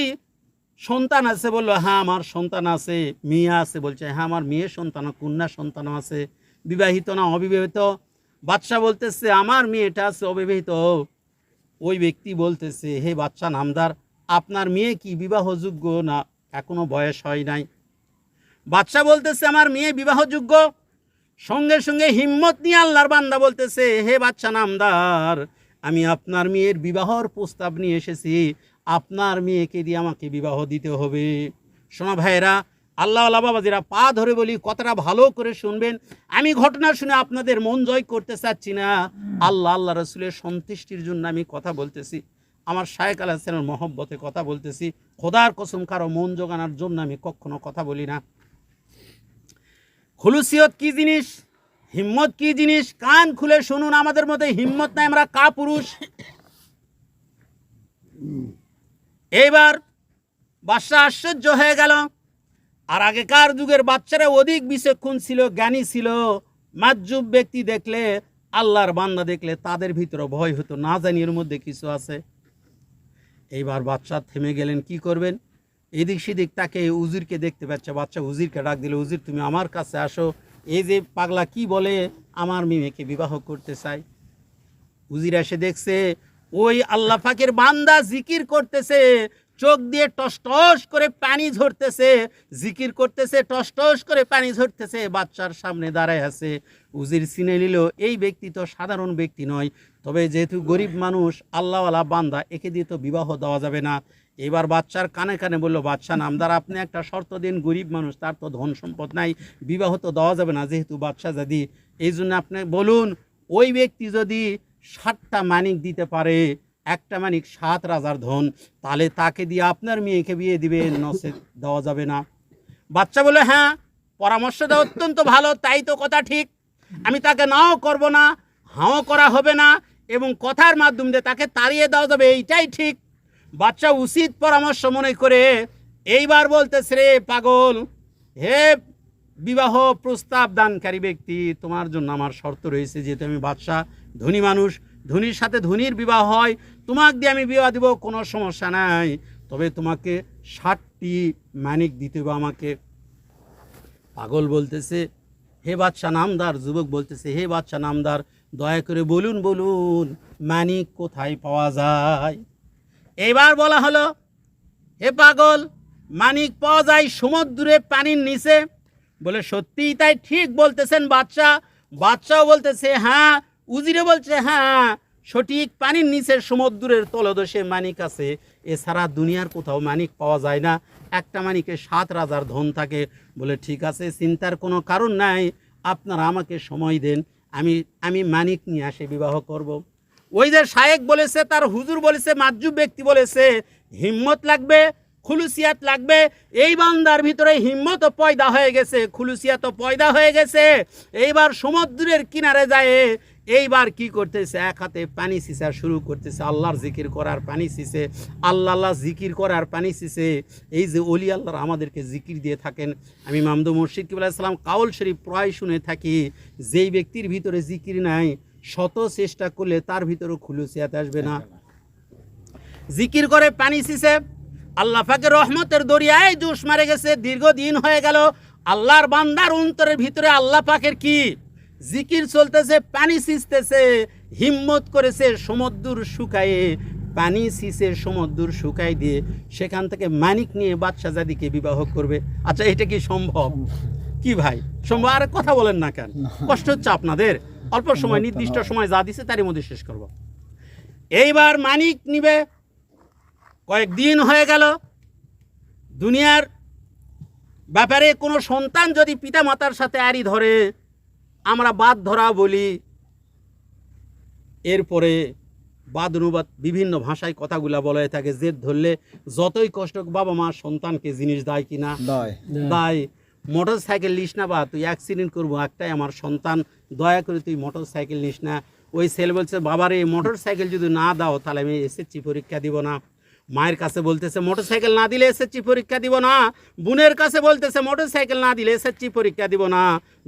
সন্তান আছে? বললো হ্যাঁ আমার সন্তান আছে। মেয়ে আছে? বলছে হ্যাঁ আমার মেয়ে সন্তান, কন্যা সন্তান আছে। বিবাহিত না অবিবাহিত? বাদশাহ বলতেছে আমার মেয়েটা আছে অবিবাহিত। ওই ব্যক্তি বলতেছে হে বাদশাহ নামদার আপনার মেয়ে কি বিবাহযোগ্য না এখনো বয়স হয় নাই? বাদশাহ বলতেছে আমার মেয়ে বিবাহযোগ্য। সঙ্গে সঙ্গে হিম্মত নিয়ে আল্লাহর বান্দা বলতেছে হে বাদশাহ নামদার আমি আপনার মেয়ের বিবাহর প্রস্তাব নিয়ে এসেছি, আপনার মেয়েকে দিয়ে আমাকে বিবাহ দিতে হবে। শোনা ভাইয়েরা, আল্লাহ আল্লাহ বাবাজিরা, পা ধরে বলি কথাটা ভালো করে শুনবেন। আমি ঘটনা শুনে আপনাদের মন জয় করতে চাচ্ছি না, আল্লাহ আল্লাহ রসুলের সন্তুষ্টির জন্য আমি কথা বলতেছি, আমার শায়েখ আলাইহিস সালামের মহব্বতে কথা বলতেছি। খোদার কসম কারো মন জোগানোর জন্য আমি কখনো কথা বলি না। খুলুসিয়ত কি জিনিস, হিম্মত কি জিনিস, কান খুলে শুনুন। আমাদের মধ্যে হিম্মত নাই, আমরা কা পুরুষ। এইবার বাদশা আশ্চর্য হয়ে গেল। আর আগেকার যুগের বাচ্চারা অধিক বিচক্ষণ ছিল, জ্ঞানী ছিল। মাজ্জুব ব্যক্তি দেখলে, আল্লাহর বান্দা দেখলে তাদের ভিতরে ভয় হতো, না জানি এর মধ্যে কিছু আছে। এইবার বাদশা থেমে গেলেন, কি করবেন? এদিক সেদিক তাকে উজিরকে দেখতে পাচ্ছে। বাচ্চা উজিরকে ডাক দিল, উজির তুমি আমার কাছে আসো, এই যে পাগলা কি বলে আমার মেয়েকে বিবাহ করতে চাই। উজির এসে দেখছে ওই আল্লাহ পাকের বান্দা জিকির করতেছে, চোখ দিয়ে টস টস করে পানি ঝরতেছে, জিকির করতেছে, টস টস করে পানি ঝরতেছে, বাচ্চার সামনে দাঁড়ায় আছে। উজির চিনে নিল এই ব্যক্তি তো সাধারণ ব্যক্তি নয়, তবে যেহেতু গরিব মানুষ, আল্লাহওয়ালা বান্দা, একে দিয়ে তো বিবাহ দেওয়া যাবে না। এবার বাচ্চার কানে কানে বললো বাদশা নামদার আপনি একটা শর্ত দিন, গরিব মানুষ, তার তো ধন সম্পদ নাই, বিবাহ তো দেওয়া যাবে না যেহেতু বাদশা জাদি, এই জন্য আপনি বলুন ওই ব্যক্তি যদি 7টা মানিক দিতে পারে, একটা মানিক 7 রাজার ধন, তাহলে তাকে দিয়ে আপনার মেয়েকে বিয়ে দিবেন, নসে দেওয়া যাবে না? বাচ্চা বলে, হ্যাঁ, পরামর্শটা অত্যন্ত ভালো, তাই তো কথা ঠিক, আমি তাকে নাও করব না, হাও করা হবে না, এবং কথার মাধ্যম দিয়ে তাকে তাড়িয়ে দেওয়া যাবে, এইটাই ঠিক। বাচ্চা উচিত পরামর্শ মনে করে এইবার বলতেছে, রে পাগল, হে বিবাহ প্রস্তাব দানকারী ব্যক্তি, তোমার জন্য আমার শর্ত রয়েছে, যেহেতু আমি বাদশাহ, ধনী মানুষ, ধনীর সাথে ধনীর বিবাহ হয়, তোমাকে দিয়ে আমি বিবাহ দিব, কোনো সমস্যা নাই, তবে তোমাকে 7টি মানিক দিতে হবে আমাকে। পাগল বলতেছে, হে বাদশাহ নামদার, যুবক বলতেছে, হে বাদশাহ নামদার, দয়া করে বলুন বলুন মানিক কোথায় পাওয়া যায়? এইবার বলা হলো, হে পাগল, মানিক পাওয়া যায় সমুদ্রে পানির নিচে। বলে, সত্যিই তাই, ঠিক বলতেছেন বাদশাহ। বাদশাহ বলতেছে, হ্যাঁ। উজিরে বলছে, হ্যাঁ, সঠিক, পানির নিচে সমুদ্রের তলদেশে মানিক আছে, এছাড়া দুনিয়ার কোথাও মানিক পাওয়া যায় না, একটা মানিকে 7 রাজার ধন থাকে। বলে, ঠিক আছে, চিন্তার কোনো কারণ নাই, আপনারা আমাকে সময় দেন, আমি মানিক নিয়ে আসে বিবাহ করব। ওই যে শায়েক বলেছে, তার হুজুর বলেছে, মাজ্জুব ব্যক্তি বলেছে, হিম্মত লাগবে, খুলুসিয়াত লাগবে। এই বান্দার ভিতরে হিম্মত পয়দা হয়ে গেছে, খুলুসিয়াত পয়দা হয়ে গেছে। এইবার সমুদ্রের কিনারে যায়, এইবার কি করতেছে, এক হাতে পানি সিঁচা শুরু করতেছে, আল্লাহর জিকির করার পানি সিঁচে, আল্লাহ আল্লাহ জিকির করার পানি সিঁচে। এই যে অলি আল্লাহর আমাদেরকে জিকির দিয়ে থাকেন, আমি মামদু মুর্শিদ কিবলা ইসলাম কাউল শরীফ প্রায় শুনে থাকি, যেই ব্যক্তির ভিতরে জিকির নাই, শত চেষ্টা করলে তার ভিতরে খুলুসিয়াত আসবে না। জিকির করে পানি সিঁচে আল্লাহ পাকের রহমতের দরিয়ায় জোশ মারে গেছে, দীর্ঘদিন হয়ে গেল। আল্লাহর বান্দার অন্তরের ভিতরে আল্লাহ পাকের কি জিকির চলতেছে, পানি সিঁচতেছে, হিম্মত করেছে সমুদ্র শুকায়ে, পানি সিঁচে সমুদ্র শুকাই দিয়ে সেখান থেকে মানিক নিয়ে বাদশাহ জাদিকে বিবাহ করবে। আচ্ছা, এটা কি সম্ভব? কি ভাই সম্ভব? আর কথা বলেন না কেন? কষ্ট হচ্ছে আপনাদের? অল্প সময়, নির্দিষ্ট সময় যা দিছে তারই মধ্যে শেষ করব। এইবার মানিক নিবে, কয়েকদিন হয়ে গেল, দুনিয়ার ব্যাপারে কোনো সন্তান যদি পিতা মাতার সাথে আড়ি ধরে, আমরা বাদ ধরা বলি, এরপরে বাদ অনুবাদ বিভিন্ন ভাষায় কথাগুলা বলা হয়ে থাকে, জেদ ধরলে যতই কষ্ট, বাবা মা সন্তানকে জিনিস দেয় কিনা, দেয়। মোটর সাইকেল নিস না, বা তুই অ্যাক্সিডেন্ট করবো, একটাই আমার সন্তান, দয়া করে তুই মোটর সাইকেল নিস না। ওই ছেলে বলছে, বাবারে মোটর সাইকেল যদি না দাও তাহলে আমি এসএসসি পরীক্ষা দিব না। মায়ের কাছে বলতেছে, মোটর সাইকেল না দিলে এসএসসি পরীক্ষা দিব না। বোনের কাছে বলতেছে, মোটর সাইকেল না দিলে এসএসসি পরীক্ষা দিব না।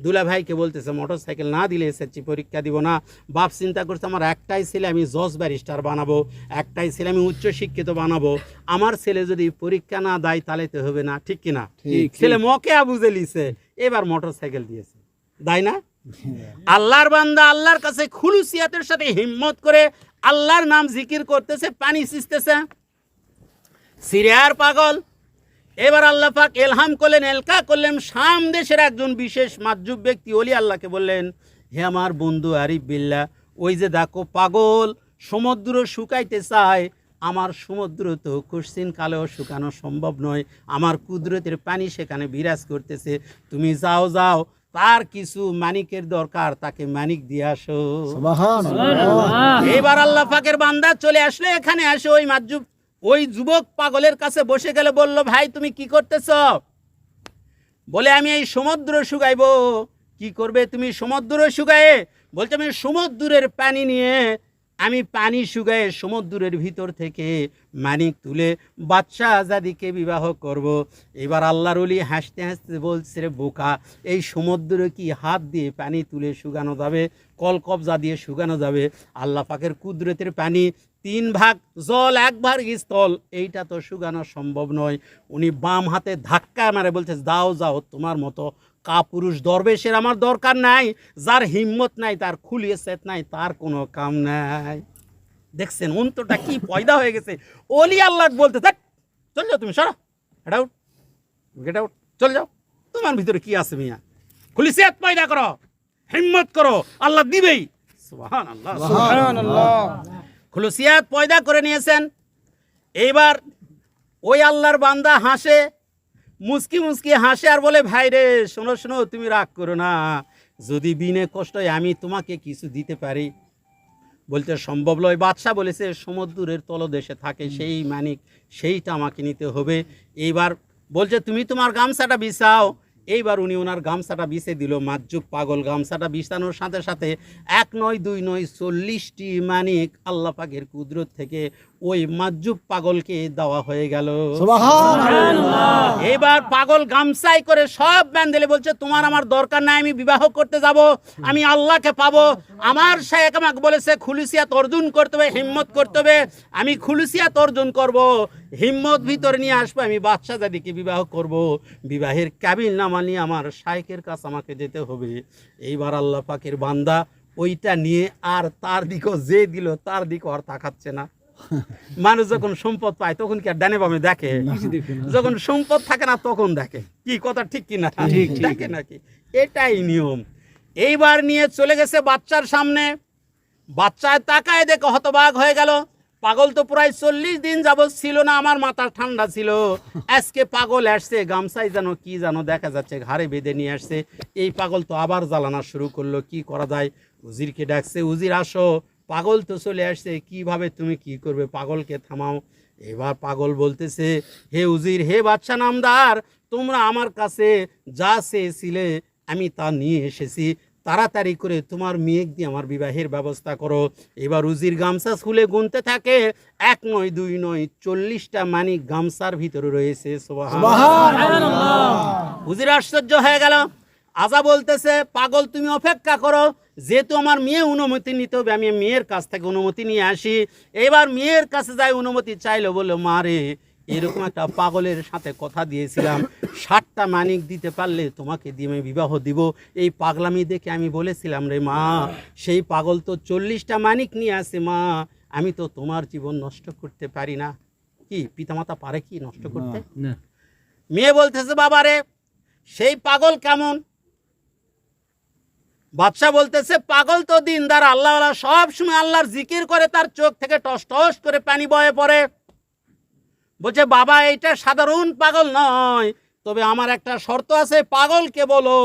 দুলা ভাইকে বলতেছে, মোটর সাইকেল না দিলে এসএসসি পরীক্ষা দিব না। বাপ চিন্তা করছে, আমার একটাই ছেলে, আমি জজ ব্যারিস্টার বানাবো, একটাই ছেলে, আমি উচ্চ শিক্ষিত বানাবো। আমার ছেলে যদি পরীক্ষা না দেয় তাহলে তো হবে না, ঠিক কিনা? ছেলে মকে বুঝে লিছে, এবার মোটর সাইকেল দিয়েছে, তাই না? আল্লাহর বান্দা আল্লাহর কাছে খুলুসিয়াতের সাথে হিম্মত করে আল্লাহর নাম জিকির করতেছে, পানি সিঁচতেছে। সিরিয়ার পাগল এবার আল্লাহ পাক এলহাম করলেন, এলকা করলেন, শাম দেশের একজন বিশেষ মাজ্জুব ব্যক্তি ওলি আল্লাহকে বললেন, হে আমার বন্ধু আরিফ বিল্লাহ, ওই যে দেখো পাগল সমুদ্র শুকাইতে চায়, আমার সমুদ্র তো কোশ্চিন কালেও শুকানো সম্ভব নয়, আমার কুদরতের পানি সেখানে বিরাজ করতেছে, তুমি যাও যাও, তার কিছু মানিকের দরকার, তাকে মানিক দিয়ে আসো। এবার আল্লাহ পাকের বান্দা চলে আসলে এখানে আসে, ওই মাজ্জুব ওই যুবক পাগলের কাছে বসে গেলে বলল, ভাই তুমি কি করতেছ? বলে, আমি এই সমুদ্র শুকাইব। কি করবে তুমি সমুদ্র শুকায়ে? বলছে, আমি সমুদ্রের পানি নিয়ে, আমি পানি শুকায়ে সমুদ্রের ভিতর থেকে মানিক তুলে বাদশাহ আজাদিকে বিবাহ করব। এবার আল্লাহর ওলি হাসতে হাসতে বলছে, রে বোকা, এই সমুদ্র কি হাত দিয়ে পানি তুলে শুকানো যাবে? কলকবজা দিয়ে শুকানো যাবে? আল্লাহ পাকের কুদরতের পানি 3 ভাগ জল 1 ভাগ স্থল, এইটা তো শুকানো সম্ভব নয়। উনি বাম হাতে ধাক্কা মারে বলছে, যাও যাও, তোমার মতো কাপুরুষ দরবেশের আমার দরকার নাই, যার হিম্মত নাই, তার খুলিয়েছেত নাই, তার কোনো কাম নাই। দেখছেন অন্তরটা কি পয়দা হয়ে গেছে? ওলি আল্লাহ বলতে, থাক, চল যাও, তুমি সরো, গেট আউট, গেট আউট, চল যাও, তোমার ভিতরে কি আছে মিয়া? খুলিয়েছেত পয়দা করো, হিম্মত করো, আল্লাহ দিবেই। সুবহানাল্লাহ, সুবহানাল্লাহ। খুলুসিয়াত পয়দা করে নিয়েছেন। এইবার ওই আল্লাহর বান্দা হাসে, মুস্কি মুস্কি হাসে আর বলে, ভাই রে, শোনো শোনো, তুমি রাগ করো না, যদি বিনে কষ্টে আমি তোমাকে কিছু দিতে পারি। বলতে সম্ভব নয়। বাদশা বলেছে সমুদ্রের তলদেশে থাকে সেই মানিক, সেইটা আমাকে নিতে হবে। এইবার বলছে তুমি তোমার গামছাটা বিছাও। এইবার উনি ওনার গামছাটা বিছে দিল। মাজুব পাগল গামছাটা বিছানোর সাথে সাথে 1 নয় 2 নয় 40টি মানিক আল্লাহ পাকের কুদরত থেকে ওই মাজুব পাগলকে দেওয়া হয়ে গেল। এবার পাগল গামছাই করে সব ব্যান্ডেলে বলছে তোমার আমার দরকার নাই, আমি বিবাহ করতে যাব, আমি আল্লাহকে পাবো। আমার শায়েখ আমাকে বলেছে খুলুসিয়াত অর্জন করতে হবে, হিম্মত করতে হবে, আমি খুলুসিয়াত অর্জন করব, হিম্মত ভিতরে নিয়ে আসবো, আমি বাদশাহজাদিকে বিবাহ করব, বিবাহের কাবিল নামা নিয়ে আমার শায়েখের কাছে আমাকে যেতে হবে। এইবার আল্লাহ পাকের বান্দা ওইটা নিয়ে আর তার দিকেও যে দিল তার দিকেও আর তাকাচ্ছে না। মানুষ যখন সম্পদ পায় তখন কি আর ডানে বামে দেখে? যখন সম্পদ থাকে না তখন দেখে। কি কথা ঠিক কি না? দেখে নাকি? এটাই নিয়ম। এইবার নিয়ে চলে গেছে বাচ্চার সামনে। বাচ্চায় তাকায় দেখে হতবাক হয়ে গেল। পাগল তো প্রায় 40 দিন যাবৎ ছিল না, আমার মাথা ঠান্ডা ছিল। আজকে পাগল আসছে, গামছাই যেন কি যেন দেখা যাচ্ছে ঘাড়ে বেঁধে নিয়ে আসছে। এই পাগল তো আবার জ্বালানা শুরু করলো। কি করা যায়? উজিরকে ডাকছে, উজির আসো, পাগল তো চলে আসছে, কিভাবে তুমি কি করবে? পাগলকে থামাও। এবার পাগল বলতেছে, হে উজির, হে বাদশা নামদার, তোমরা আমার কাছে যা চেয়েছিলে আমি তা নিয়ে এসেছি, তাড়াতাড়ি করে তোমার মেয়ে দিয়ে আমার বিবাহের ব্যবস্থা করো। এবার উজির গামছা খুলে গুনতে থাকে। 1 নয় 2 নয় 40টা মানিক গামছার ভিতরে রয়েছে। সুবহানাল্লাহ। উজির আশ্চর্য হয়ে গেল। আজা বলতেছে, পাগল তুমি অপেক্ষা করো, যেহেতু আমার মেয়ে অনুমতি নিতে হবে, আমি মেয়ের কাছ থেকে অনুমতি নিয়ে আসি। এবার মেয়ের কাছে যাই, অনুমতি চাইলো, বললো মা রে, এরকম একটা পাগলের সাথে কথা দিয়েছিলাম, 60টা মানিক দিতে পারলে তোমাকে দিয়ে আমি বিবাহ দিব। এই পাগলামি দেখে আমি বলেছিলাম রে মা, সেই পাগল তো 40টা মানিক নিয়ে আসে মা, আমি তো তোমার জীবন নষ্ট করতে পারি না। কি পিতামাতা পারে কি নষ্ট করতে? মেয়ে বলতেছে, বাবা রে, সেই পাগল কেমন? বাদশা বলতেছে, পাগল তো দিনদার আল্লাহওয়ালা, সব সময় আল্লাহর জিকির করে, তার চোখ থেকে টস টস করে পানি বয়ে পড়ে। বলছে, বাবা এইটা সাধারণ পাগল নয়, তবে আমার একটা শর্ত আছে, পাগলকে বলো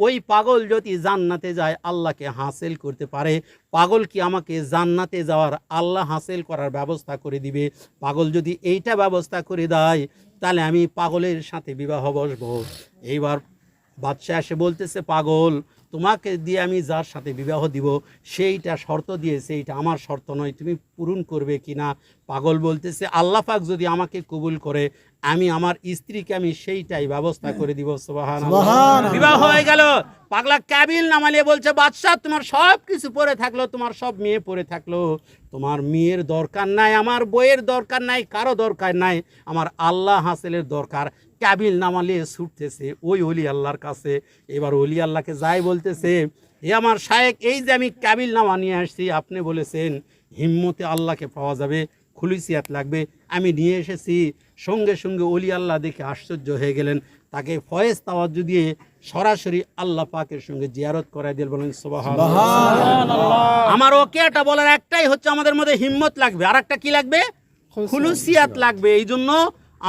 ওই পাগল যদি জান্নাতে যায় আল্লাহকে হাসিল করতে পারে, পাগল কি আমাকে জান্নাতে যাওয়ার আল্লাহ হাসিল করার ব্যবস্থা করে দিবে। পাগল যদি এইটা ব্যবস্থা করে দেয় তাহলে আমি পাগলের সাথে বিবাহ বসবো। এইবার বাদশা এসে বলতেছে, পাগল তোমাকে দিয়ে আমি যার সাথে বিবাহ দিব সেইটা শর্ত দিয়েছে, এইটা আমার শর্ত নয়, তুমি পূরণ করবে কি না? পাগল বলতেছে, আল্লাহ পাক যদি আমাকে কবুল করে আমি আমার স্ত্রীকে আমি সেইটাই ব্যবস্থা করে দিব। সুবহানাল্লাহ। বিবাহ হয়ে গেল। পাগলা কাবিল নামালিয়ে বলছে, বাদশা তোমার সব কিছু পড়ে থাকলো, তোমার সব মেয়ে পড়ে থাকলো, তোমার মেয়ের দরকার নাই, আমার বইয়ের দরকার নাই, কারো দরকার নাই, আমার আল্লাহ হাসিলের দরকার। কাবিল নামালিয়ে ছুটতেছে ওই ওলি আল্লাহর কাছে। এবার ওলি আল্লাহকে যাই বলতেছে, এ আমার শায়েখ, এই যে আমি কাবিল নামা নিয়ে আসছি, আপনি বলেছেন হিম্মতে আল্লাহকে পাওয়া যাবে, খুলুসিয়াত লাগবে, আমি নিয়ে এসেছি। সঙ্গে সঙ্গে ওলি আল্লাহ দেখে আশ্চর্য হয়ে গেলেন, তাকে ফয়েজ তাওয়াজ্জু দিয়ে সরাসরি আল্লাহ পাকের সঙ্গে জিয়ারত করাই দিলেন। বলেন সুবহানাল্লাহ। আমার ওকে এটা বলার একটাই হচ্ছে, আমাদের মধ্যে হিম্মত লাগবে, আর একটা কি লাগবে? খুলুসিয়াত লাগবে। এই জন্য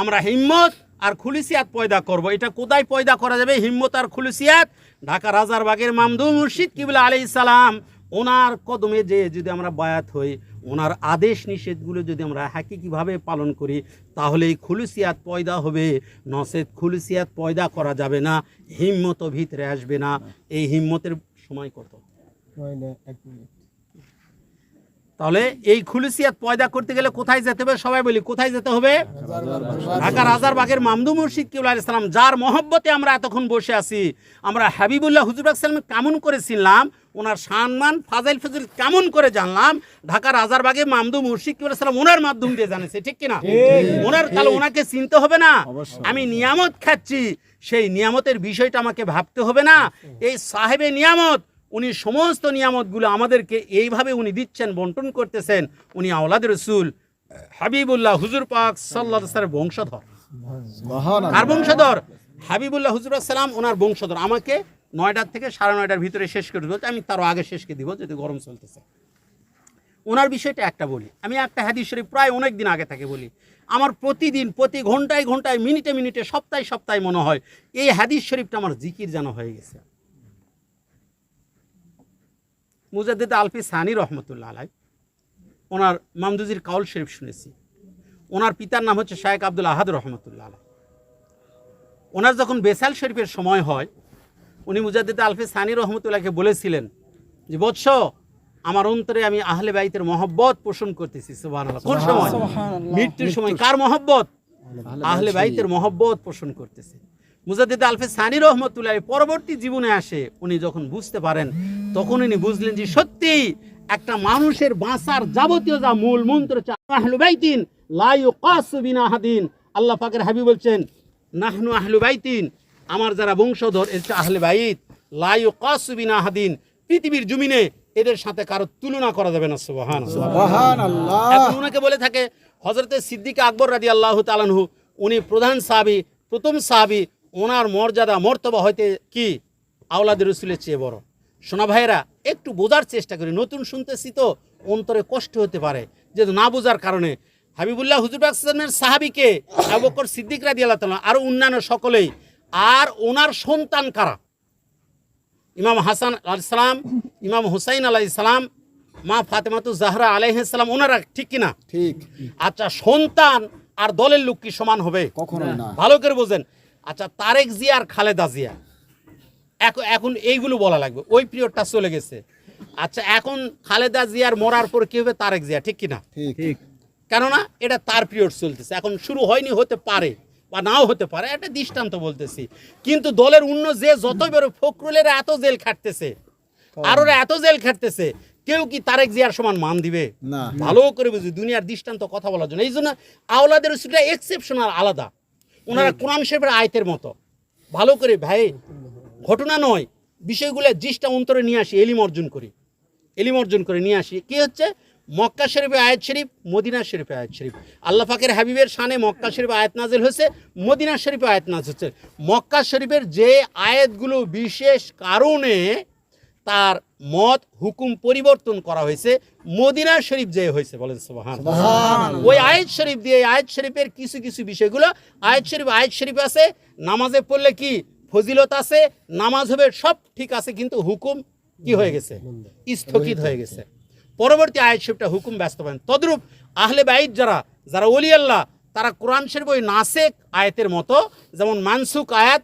আমরা হিম্মত আর খুলুসিয়াত পয়দা করব। এটা কোথায় পয়দা করা যাবে হিম্মত আর খুলুসিয়াত? ঢাকা রাজারবাগের মামদু মুর্শিদ কিবলা আলাইহিস সালাম ওনার কদমে যে যদি আমরা বায়াত হই, ওনার আদেশ নিষেধগুলো যদি আমরা হাকিকিভাবে পালন করি, তাহলে এই খুলুসিয়াত পয়দা হবে। নচেত খুলুসিয়াত পয়দা করা যাবে না, হিম্মতও ভিতরে আসবে না। এই হিম্মতের সময় কত? তাহলে এই খুলুসিয়াত পয়দা করতে গেলে কোথায় যেতে হবে? সবাই বলি, কোথায় যেতে হবে? ঢাকা রাজারবাগের মামদু মুর্শিদ কিবলা আলাইহিস সালাম, যার মহব্বতে আমরা এতক্ষণ বসে আছি। আমরা হাবিবুল্লাহ হুজুর পাক সাল্লাম কেমন করেছিলাম, ওনার সম্মান ফাজাইল ফজিল কেমন করে জানলাম, ঢাকা রাজারবাগে মামদু মুর্শিদ কিবলা আলাইহিস সালাম ওনার মাধ্যম দিয়ে জানেছে, ঠিক কিনা? ওনার, তাহলে ওনাকে চিনতে হবে না? আমি নিয়ামত খাচ্ছি, সেই নিয়ামতের বিষয়টা আমাকে ভাবতে হবে না? এই সাহেবে নিয়ামত, উনি সমস্ত নিয়ামতগুলো আমাদেরকে এইভাবে উনি দিচ্ছেন, বন্টন করতেছেন। উনি আওলাদ রাসূল হাবিবুল্লাহ হুজুর পাক সাল্লাল্লাহু আলাইহি ওয়াসাল্লামের বংশধর। আর বংশধর হাবিবুল্লাহ হুজুর সালাম ওনার বংশধর। আমাকে 9টা থেকে 9:30 ভিতরে শেষ করে বলতে, আমি তারও আগে শেষকে দিব যদি গরম চলতেছে। ওনার বিষয়টা একটা বলি, আমি একটা হাদিস শরীফ প্রায় অনেক দিন আগে থেকে বলি, আমার প্রতিদিন প্রতি ঘন্টায় ঘন্টায় মিনিটে মিনিটে সপ্তাহে সপ্তাহে মনে হয় এই হাদিস শরীফটা আমার জিকির যেন হয়ে গেছে। মুজাদ্দিদ আলফি সানি রহমতুল্লাহ আলাইহি ওনার মামদুজির কাউল শরীফ শুনেছি। ওনার পিতার নাম হচ্ছে শায়েখ আব্দুল আহাদ রহমতুল্লাহ আলাইহ। ওনার যখন বেসাল শরীফের সময় হয়, উনি মুজাদ্দিদ আলফে সানি রহমতুল্লাহকে বলেছিলেন যে বৎস, আমার অন্তরে আমি আহলে বাইতের মহব্বত পোষণ করতেছি। সুবহানাল্লাহ। কোন সময়? মৃত্যুর সময়। কার মহব্বত? আহলে বাইতের মহব্বত পোষণ করতেছে। মুজাদ্দিদ আলফে সানি রহমতুল্লাহ পরবর্তী জীবনে আসে, উনি যখন বুঝতে পারেন, তখন উনি বুঝলেন যে সত্যি একটা মানুষের বাঁচার যাবতীয় যা মূল মন্ত্র আহলু বাইতিন লা ইউকাসু বিনা আহাদিন। আল্লাহ পাকের হাবিব বলছেন, নাহনু আহলু বাইতিন, আমার যারা বংশধর এর আহলে বাইত, লা ইউকাসু বিনা আহাদিন, পৃথিবীর জমিনে এদের সাথে কারো তুলনা করা যাবে না। সুবহানাল্লাহ। এখন ওনাকে বলে থাকে হযরতে সিদ্দিক আকবর রাদিয়াল্লাহু তাআলা আনহু, উনি প্রধান সাহাবী, প্রথম সাহাবী, ওনার মর্যাদা মর্তবা হইতে কি আওলাদের রাসূলের চেয়ে বড়। সোনা ভাইয়েরা, একটু বোঝার চেষ্টা করি, নতুন শুনতেছি তো অন্তরে কষ্ট হতে পারে, যেহেতু না বোঝার কারণে। হাবিবুল্লাহ হুজুর পাক সাল্লাল্লাহু আলাইহি ওয়াসাল্লামের সাহাবীকে আবু বকর সিদ্দিক রাদিয়াল্লাহু তাআলা আর অন্যান্য সকলেই, আর ওনার সন্তান কারা? ইমাম হাসান আলাইহিস সালাম, ইমাম হুসাইন আলাইহিস সালাম, মা ফাতেমাতু জাহরা আলাইহিস সালাম, ওনারা, ঠিক কি না? ঠিক। আচ্ছা, সন্তান আর দলের লোক কি সমান হবে? কখনোই না। ভালো করে বোঝেন। আচ্ছা, তারেক জিয়া আর খালেদা জিয়া, এখন এইগুলো বলা লাগবে, ওই পিরিয়ডটা চলে গেছে। আচ্ছা, এখন খালেদা জিয়ার মরার পর কি হবে? তারেক জিয়া, ঠিক কিনা? ঠিক। কেননা এটা তার পিরিয়ড চলতেছে, এখন শুরু হয়নি, হতে পারে বা নাও হতে পারে, একটা দৃষ্টান্ত বলতেছি। কিন্তু দলের অন্য যে যত বড়, ফখরুলের এত জেল খাটতেছে, আর ওরা এত জেল খাটতেছে, কেউ কি তারেক জিয়ার সমান মান দিবে? না। ভালো করে বুঝি, দুনিয়ার দৃষ্টান্ত কথা বলার জন্য। এই জন্য আওলাদের রসুলটা এক্সেপশনাল, আলাদা। ওনারা কোরআন শরীফের আয়াতের মতো। ভালো করে ভাই, ঘটনা নয়, বিষয়গুলো দৃষ্টা অন্তরে নিয়ে আসি, এলিম অর্জন করি, এলিম অর্জন করে নিয়ে আসি। কি হচ্ছে? মক্কা শরীফে আয়াত শরীফ, মদিনা শরীফে আয়াত শরীফ। আল্লাহ পাকের হাবিবের শানে মক্কা শরীফে আয়াত নাজিল হয়েছে, মদিনা শরীফে আয়াত নাজিল হচ্ছে। মক্কা শরীফের যে আয়াতগুলো বিশেষ কারণে তার মত হুকুম পরিবর্তন করা হয়েছে, মদিনা শরীফ যে হয়েছে, বলেন সুবহানাল্লাহ। ওই আয়াত শরীফ দিয়ে, আয়াত শরীফের কিছু কিছু বিষয়গুলো, আয়াত শরীফ আছে, নামাজে পড়লে কি ফজিলত আছে, নামাজ হবে, সব ঠিক আছে, কিন্তু হুকুম কি হয়ে গেছে? স্থগিত হয়ে গেছে। পরবর্তী আয়াত শরীফটা হুকুম বাস্তবায়ন। তদ্রূপ আহলে বাইত যারা ওলি আল্লাহ, তারা কোরআন শরীফ ওই নাসেক আয়াতের মতো, যেমন মানসুক আয়াত,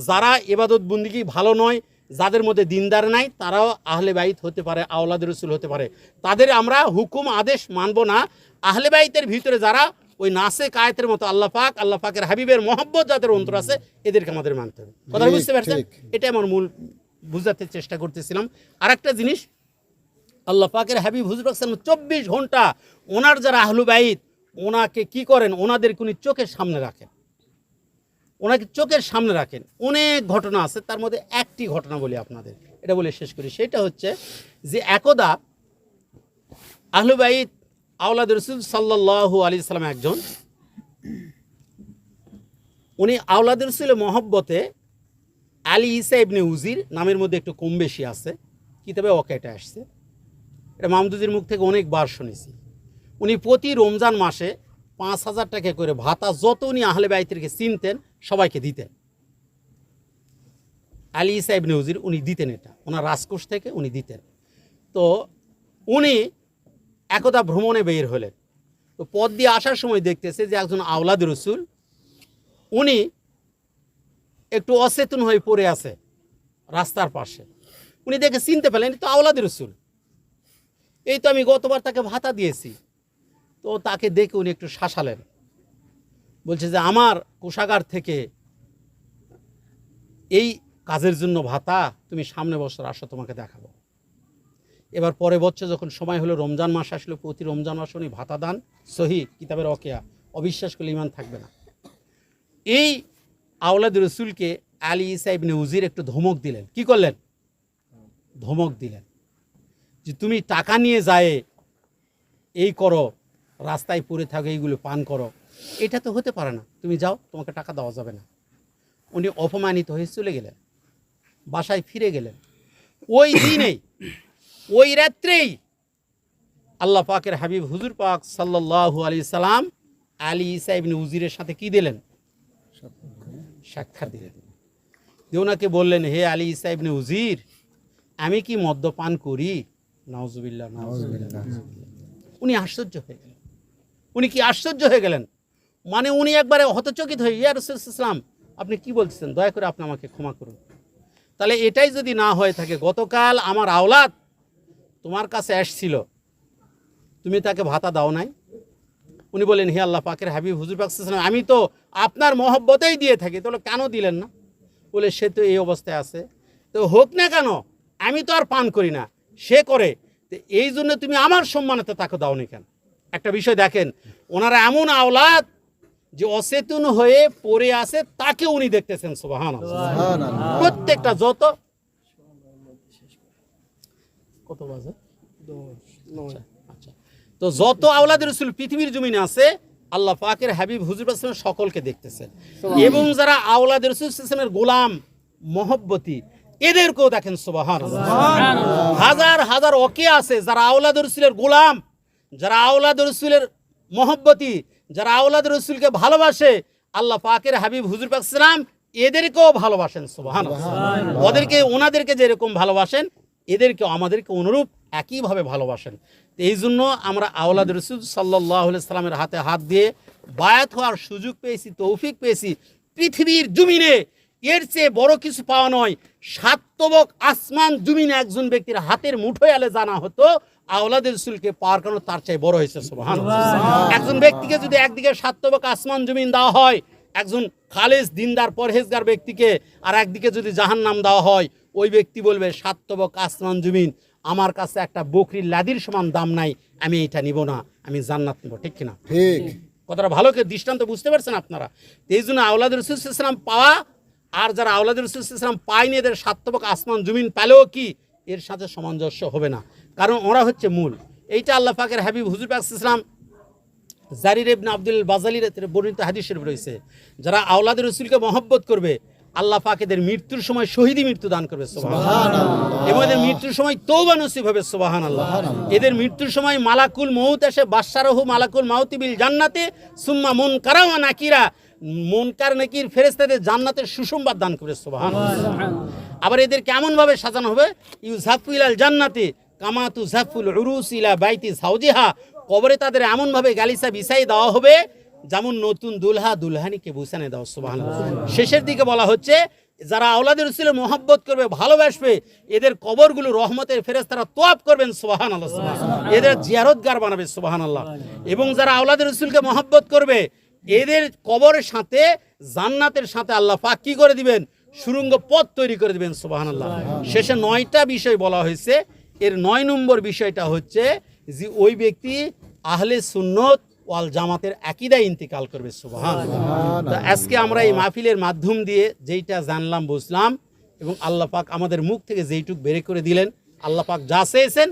যারা ইবাদত বন্দেগী ভালো নয়, যাদের মধ্যে দিনদার নাই, তারাও আহলে বাইত হতে পারে, আওলাদের রাসূল হতে পারে, তাদের আমরা হুকুম আদেশ মানব না। আহলে বাইতের ভিতরে যারা ওই নাসেক আয়াতের মতো, আল্লাহ পাকের হাবিবের মহব্বত যাদের অন্তর আছে, এদেরকে আমাদের মানতে হবে। কথা বুঝতে পারছেন? এটা আমার মূল বুঝাতে চেষ্টা করতেছিলাম। আর একটা জিনিস, আল্লাহ পাকের হাবিব হুজুর পাক সাল্লাল্লাহু আলাইহি ওয়াসাল্লাম 24 ঘন্টা ওনার যারা আহলু বাইত, ওনাকে কি করেন? ওনাদের উনি চোখের সামনে রাখেন, ওনাকে চোখের সামনে রাখেন। অনেক ঘটনা আছে, তার মধ্যে একটি ঘটনা বলি আপনাদের, এটা বলে শেষ করি। সেটা হচ্ছে যে একদা আহলু বাইত আওলাদ রাসূল সাল্লাল্লাহু আলাইহি সাল্লাম একজন, উনি আওলাদ রাসূলের মহব্বতে আলী ঈসা ইবনে উজির নামের মধ্যে একটু কম বেশি আছে, কিতাবে ওয়াকিয়াতে আসছে, এটা মামদুজির মুখ থেকে অনেকবার শুনেছি। উনি প্রতি রমজান মাসে 5,000 টাকা করে ভাতা, যত উনি আহলে বাইতেরকে চিনতেন সবাইকে দিতেন। আলী ঈসা ইবনে উজির উনি দিতেন, এটা ওনার রাজকোষ থেকে উনি দিতেন। তো উনি একদা ভ্রমণে বের হলেন, তো পথ দিয়ে আসার সময় দেখতেছে যে একজন আওলাদ রাসূল, উনি একটু অচেতন হয়ে পড়ে আছে রাস্তার পাশে। উনি দেখে চিনতে পেলেন, তো আওলাদ রাসূল, এই তো আমি গতবার তাকে ভাতা দিয়েছি। তো তাকে দেখে উনি একটু শাসালেন, বলছে যে আমার কোষাগার থেকে এই কাজের জন্য ভাতা, তুমি সামনে বছর আসো, তোমাকে দেখাবো। এবার পরে বছর যখন সময় হলো, রমজান মাস আসলো, প্রতি রমজান মাসে উনি ভাতা দান, সহি কিতাবের ওয়াকিয়া, অবিশ্বাস করলে ঈমান থাকবে না। এই আওলাদ রাসূলকে আলী ঈসা ইবনে উজির একটু ধমক দিলেন। কি করলেন? ধমক দিলেন যে তুমি টাকা নিয়ে যায় এই করো, রাস্তায় পড়ে থাকো, এইগুলো পান করো, এটা তো হতে পারে না, তুমি যাও, তোমাকে টাকা দেওয়া যাবে না। উনি অপমানিত হয়ে চলে গেলেন, বাসায় ফিরে গেলেন। ওই দিনেই, ওই রাত্রেই আল্লাহ পাকের হাবিব হুজুর পাক সাল্লাল্লাহু আলাইহি সাল্লাম আলী ঈসা ইবনে উজিরের সাথে কি দিলেন? সাক্ষাৎ দিলেন। ওনাকে বললেন, হে আলী ঈসা ইবনে উজির, আমি কি মদ্যপান করি? নাউজুবিল্লাহ, নাউজুবিল্লাহ। উনি আশ্চর্য হয়ে গেলেন। উনি কি আশ্চর্য হয়ে গেলেন, মানে উনি একবারে হতচকিত হয়ে, ইয়া রাসূলুল্লাহ সাল্লাল্লাহু আলাইহি ওয়াসাল্লাম আপনি কি বলছেন, দয়া করে আপনি আমাকে ক্ষমা করুন। তাহলে এটাই যদি না হয়ে থাকে, গতকাল আমার আওলাদ তোমার কাছে আসছিল, তুমি তাকে ভাতা দাও নাই? উনি বলেন, হে আল্লাহ পাকের হাবিব হুজুর পাক সাল্লাল্লাহু আলাইহি ওয়াসাল্লাম, আমি তো আপনার মহব্বতেই দিয়ে থাকি, তাহলে কেন দিলেন না? বলে, সে তো এই অবস্থায় আছে, তো হোক না কেন, আমি তো আর পান করি না, সে করে, তো এই জন্য তুমি আমার সম্মানেতে তাকে দাওনি কেন? একটা বিষয় দেখেন, ওনারা এমন আওলাদ যে অচেতন হয়ে পড়ে আছে, তাকে উনি দেখতেছেন। সুবহানাল্লাহ। প্রত্যেকটা যত কত বাজে, আচ্ছা, তো যত আওলাদের রাসূল পৃথিবীর জমিনে আছে, আল্লাহ পাকের হাবিব হুজুর পাক সাল্লাল্লাহু আলাইহি ওয়াসাল্লাম সকলকে দেখতেছেন। এবং যারা আওলাদের রাসূল সাল্লাল্লাহু আলাইহি ওয়াসাল্লামের গোলাম মহব্বতী, এদেরকেও দেখেন। সুবহানাল্লাহ। হাজার হাজার ওকে আছে যারা আওলাদের রাসূলের গোলাম, যারা আওলাদের রাসূলের মহব্বতী, যারা আওলাদের রাসূলকে ভালোবাসে, আল্লাহ পাকের হাবিব হুজুর পাক সাল্লাল্লাহু আলাইহি ওয়াসাল্লাম এদেরকেও ভালোবাসেন। সুবহানাল্লাহ। ওদেরকে, ওনাদেরকে যেরকম ভালোবাসেন, এদেরকেও আমাদেরকে অনুরূপ একইভাবে ভালোবাসেন। তো এই জন্য আমরা আওলাদ রাসূল সাল্লাল্লাহু আলাইহি সাল্লামের হাতে হাত দিয়ে বায়াত হওয়ার সুযোগ পেয়েছি, তৌফিক পেয়েছি। পৃথিবীর জমিনে এর চেয়ে বড় কিছু পাওয়া নয়। সাতবক আসমান জমিনে একজন ব্যক্তির হাতের মুঠোয় আলে জানা হতো, আওলাদ রাসূলকে পাওয়ার কারণে তার চেয়ে বড় হয়েছে। সুবহানাল্লাহ। একজন ব্যক্তিকে যদি একদিকে সাতবক আসমান জমিন দেওয়া হয়, একজন খালেস দিনদার পরহেজগার ব্যক্তিকে, আর একদিকে যদি জাহান্নাম দেওয়া হয়, ওই ব্যক্তি বলবে, সাতবক আসমান জমিন আমার কাছে একটা বকরির লাদির সমান দাম নাই, আমি এটা নিব না, আমি জান্নাত নিব। ঠিক কিনা? ঠিক। কথাটা ভালো করে দৃষ্টান্ত বুঝতে পারছেন আপনারা? এই জন্য আওলাদ রাসূল সাল্লাল্লাহু আলাইহি ওয়াসাল্লাম পাওয়া, আর যারা আওলাদ রাসূল সাল্লাল্লাহু আলাইহি ওয়াসাল্লাম পায়নি, এদের সাতবক আসমান জমিন পেলেও কি এর সাথে সামঞ্জস্য হবে না, কারণ ওরা হচ্ছে মূল। এইটা আল্লাহ পাকের হাবিব হুজুর পাক সাল্লাল্লাহু আলাইহি ওয়াসাল্লাম জারির ইবনে আব্দুল বাজালির বর্ণিত হাদিস শরীফ রয়েছে, যারা আওলাদ রাসূলকে মহব্বত করবে, আল্লাহ পাক এদের মৃত্যুর সময় শহীদি মৃত্যু দান করবে। সুবহানাল্লাহ। এবং এদের মৃত্যুর সময় তওবা নসিব হবে। সুবহানাল্লাহ। এদের মৃত্যুর সময় মালাকুল মউত এসে বাশশারাহু মালাকুল মাউতি বিল জান্নাতে সুম্মা মুনকারা ওয়া নাকিরা, মুনকার নাকির ফেরেশতাদের জান্নাতের সুসংবাদ দান করবে। সুবহানাল্লাহ। আবার এদের কেমন ভাবে সাজানো হবে, ইউযাফু ইলাল জান্নাতি কামা তুযাফুল উরুস ইলা বাইতি যাওজিহা, কবরে তাদের এমন ভাবে গালিচা বিছাই দেওয়া হবে যেমন নতুন দুলহা দুলহানিকে বুসানে দাও। সুবহানাল্লাহ। শেষের দিকে বলা হচ্ছে, যারা আওলাদের রাসূলের মহব্বত করবে, ভালোবাসবে, এদের কবরগুলো রহমতের ফেরেশতারা তোয়াব করবেন। সুবহানাল্লাহ। এদের জিয়ারতগার বানাবে। সুবহানাল্লাহ। এবং যারা আওলাদের রাসূলকে মহব্বত করবে, এদের কবরের সাথে জান্নাতের সাথে আল্লাহ পাক কি করে দিবেন, সুরঙ্গ পথ তৈরি করে দিবেন। সুবহানাল্লাহ। শেষে 9টা বিষয় বলা হয়েছে, এর 9 নম্বর বিষয়টা হচ্ছে যে ওই ব্যক্তি আহলে সুন্নত ওয়াল জামাতের আকীদায় ইন্তিকাল করবে। সুবহানাল্লাহ। তো আজকে আমরা এই মাহফিলের মাধ্যম দিয়ে যেইটা জানলাম, বুঝলাম, এবং আল্লাহ পাক আমাদের মুখ থেকে যেইটুক বের করে দিলেন, আল্লাহ পাক যা চেয়েছেন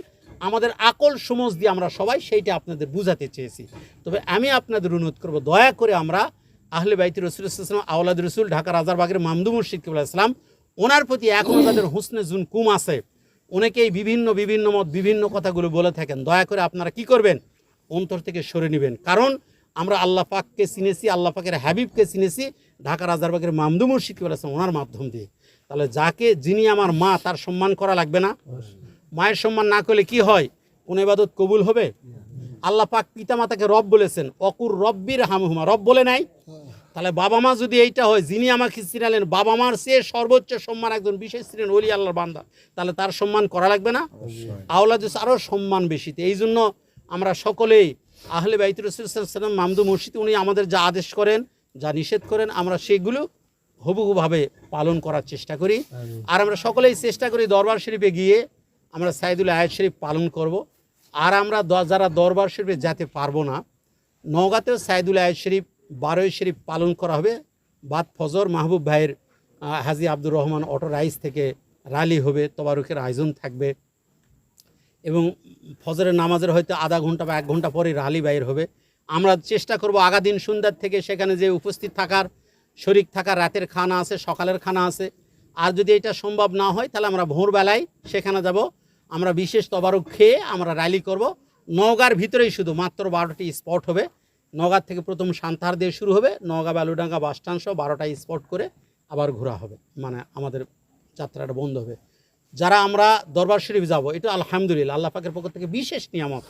আমাদের আকল সমঝ দিয়ে আমরা সবাই সেইটা আপনাদের বুঝাতে চেয়েছি। তবে আমি আপনাদের অনুরোধ করব, দয়া করে আমরা আহলে বাইত রাসূল সাল্লাল্লাহু আলাইহি ওয়াসাল্লাম, আওলাদ রাসূল, ঢাকা রাজারবাগের মামদু মুর্শিদ কিবলা ইসলাম, ওনার প্রতি এখনো যাদের হুসনে জুন কুম আছে, অনেকেই বিভিন্ন মত বিভিন্ন কথাগুলো বলে থাকেন, দয়া করে আপনারা কি করবেন, অন্তর থেকে সরে নেবেন। কারণ আমরা আল্লাহ পাককে চিনেছি, আল্লাহ পাকের হাবিবকে চিনেছি ঢাকা রাজারবাগের মামদু মুর্শিদ কিবলা ইসলাম ওনার মাধ্যম দিয়ে। তাহলে যিনি আমার মা, তার সম্মান করা লাগবে না? মায়ের সম্মান না করলে কি হয়, কোন ইবাদত কবুল হবে? আল্লাহ পাক পিতা মাতাকে রব বলেছেন, অকুর রব্বির হামহুমা, রব বলে নাই? তাহলে বাবা মা যদি এইটা হয়, যিনি আমাকে চিনালেন, বাবা মার চেয়ে সর্বোচ্চ সম্মান একজন বিশেষ ছিলেন ওলি আল্লাহর বান্দা, তাহলে তার সম্মান করা লাগবে না? আওলাদ আরও সম্মান বেশি। এই জন্য আমরা সকলেই আহলে বাইত রাসূল সাল্লাল্লাহু আলাইহি ওয়াসাল্লাম মামদু মুর্শিদ, উনি আমাদের যা আদেশ করেন, যা নিষেধ করেন, আমরা সেগুলো হুবহুভাবে পালন করার চেষ্টা করি। আর আমরা সকলেই চেষ্টা করি দরবার শরীফে গিয়ে আমরা সাইদুল আয়াত শরীফ পালন করব। আর আমরা যারা দরবার শরীফে যেতে পারবো না, নওগাঁতেও সাইদুল আয়াত শরীফ 12 শরীফ পালন করা হবে। বাদ ফজর মাহবুব ভাইয়ের হাজী আব্দুর রহমান অটো রাইস থেকে র্যালি হবে, তবারুকের আয়োজন থাকবে, এবং ফজরের নামাজের হয়তো আধা ঘন্টা বা 1 ঘন্টা পরে র্যালি বাইর হবে। আমরা চেষ্টা করব আগা দিন সন্ধ্যার থেকে সেখানে যে উপস্থিত থাকার, শরিক থাকার, রাতের খানা আছে, সকালের খানা আছে। আর যদি এটা সম্ভব না হয়, তাহলে আমরা ভোরবেলায় সেখানে যাব, আমরা বিশেষ তবারক খেয়ে আমরা র্যালি করব। নওগাঁর ভিতরেই শুধু মাত্র 12টি স্পট হবে। নওগাঁ থেকে প্রথম সান্তাহার দিয়ে শুরু হবে, নওগাঁ বালুডাঙ্গা বাস স্ট্যান্ড সহ 12টা স্পট করে আবার ঘোরা হবে, মানে আমাদের যাত্রাটা বন্ধ হবে। যারা আমরা দরবার শরীফ যাব, এটা আলহামদুলিল্লাহ আল্লাহ পাকের পক্ষ থেকে বিশেষ নিয়ামত।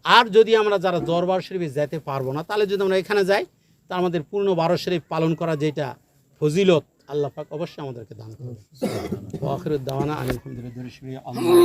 আর যদি আমরা যারা দরবার শরীফে যেতে পারবো না, তাহলে যদি আমরা এখানে যাই, তা আমাদের পূর্ণ 12 শরীফ পালন করা যেটা ফজিলত, আল্লাহ পাক অবশ্যই আমাদেরকে দান করবে। ওয়া আখিরুদ দাওয়ানা আলহামদুলিল্লাহি রাব্বিল আলামিন।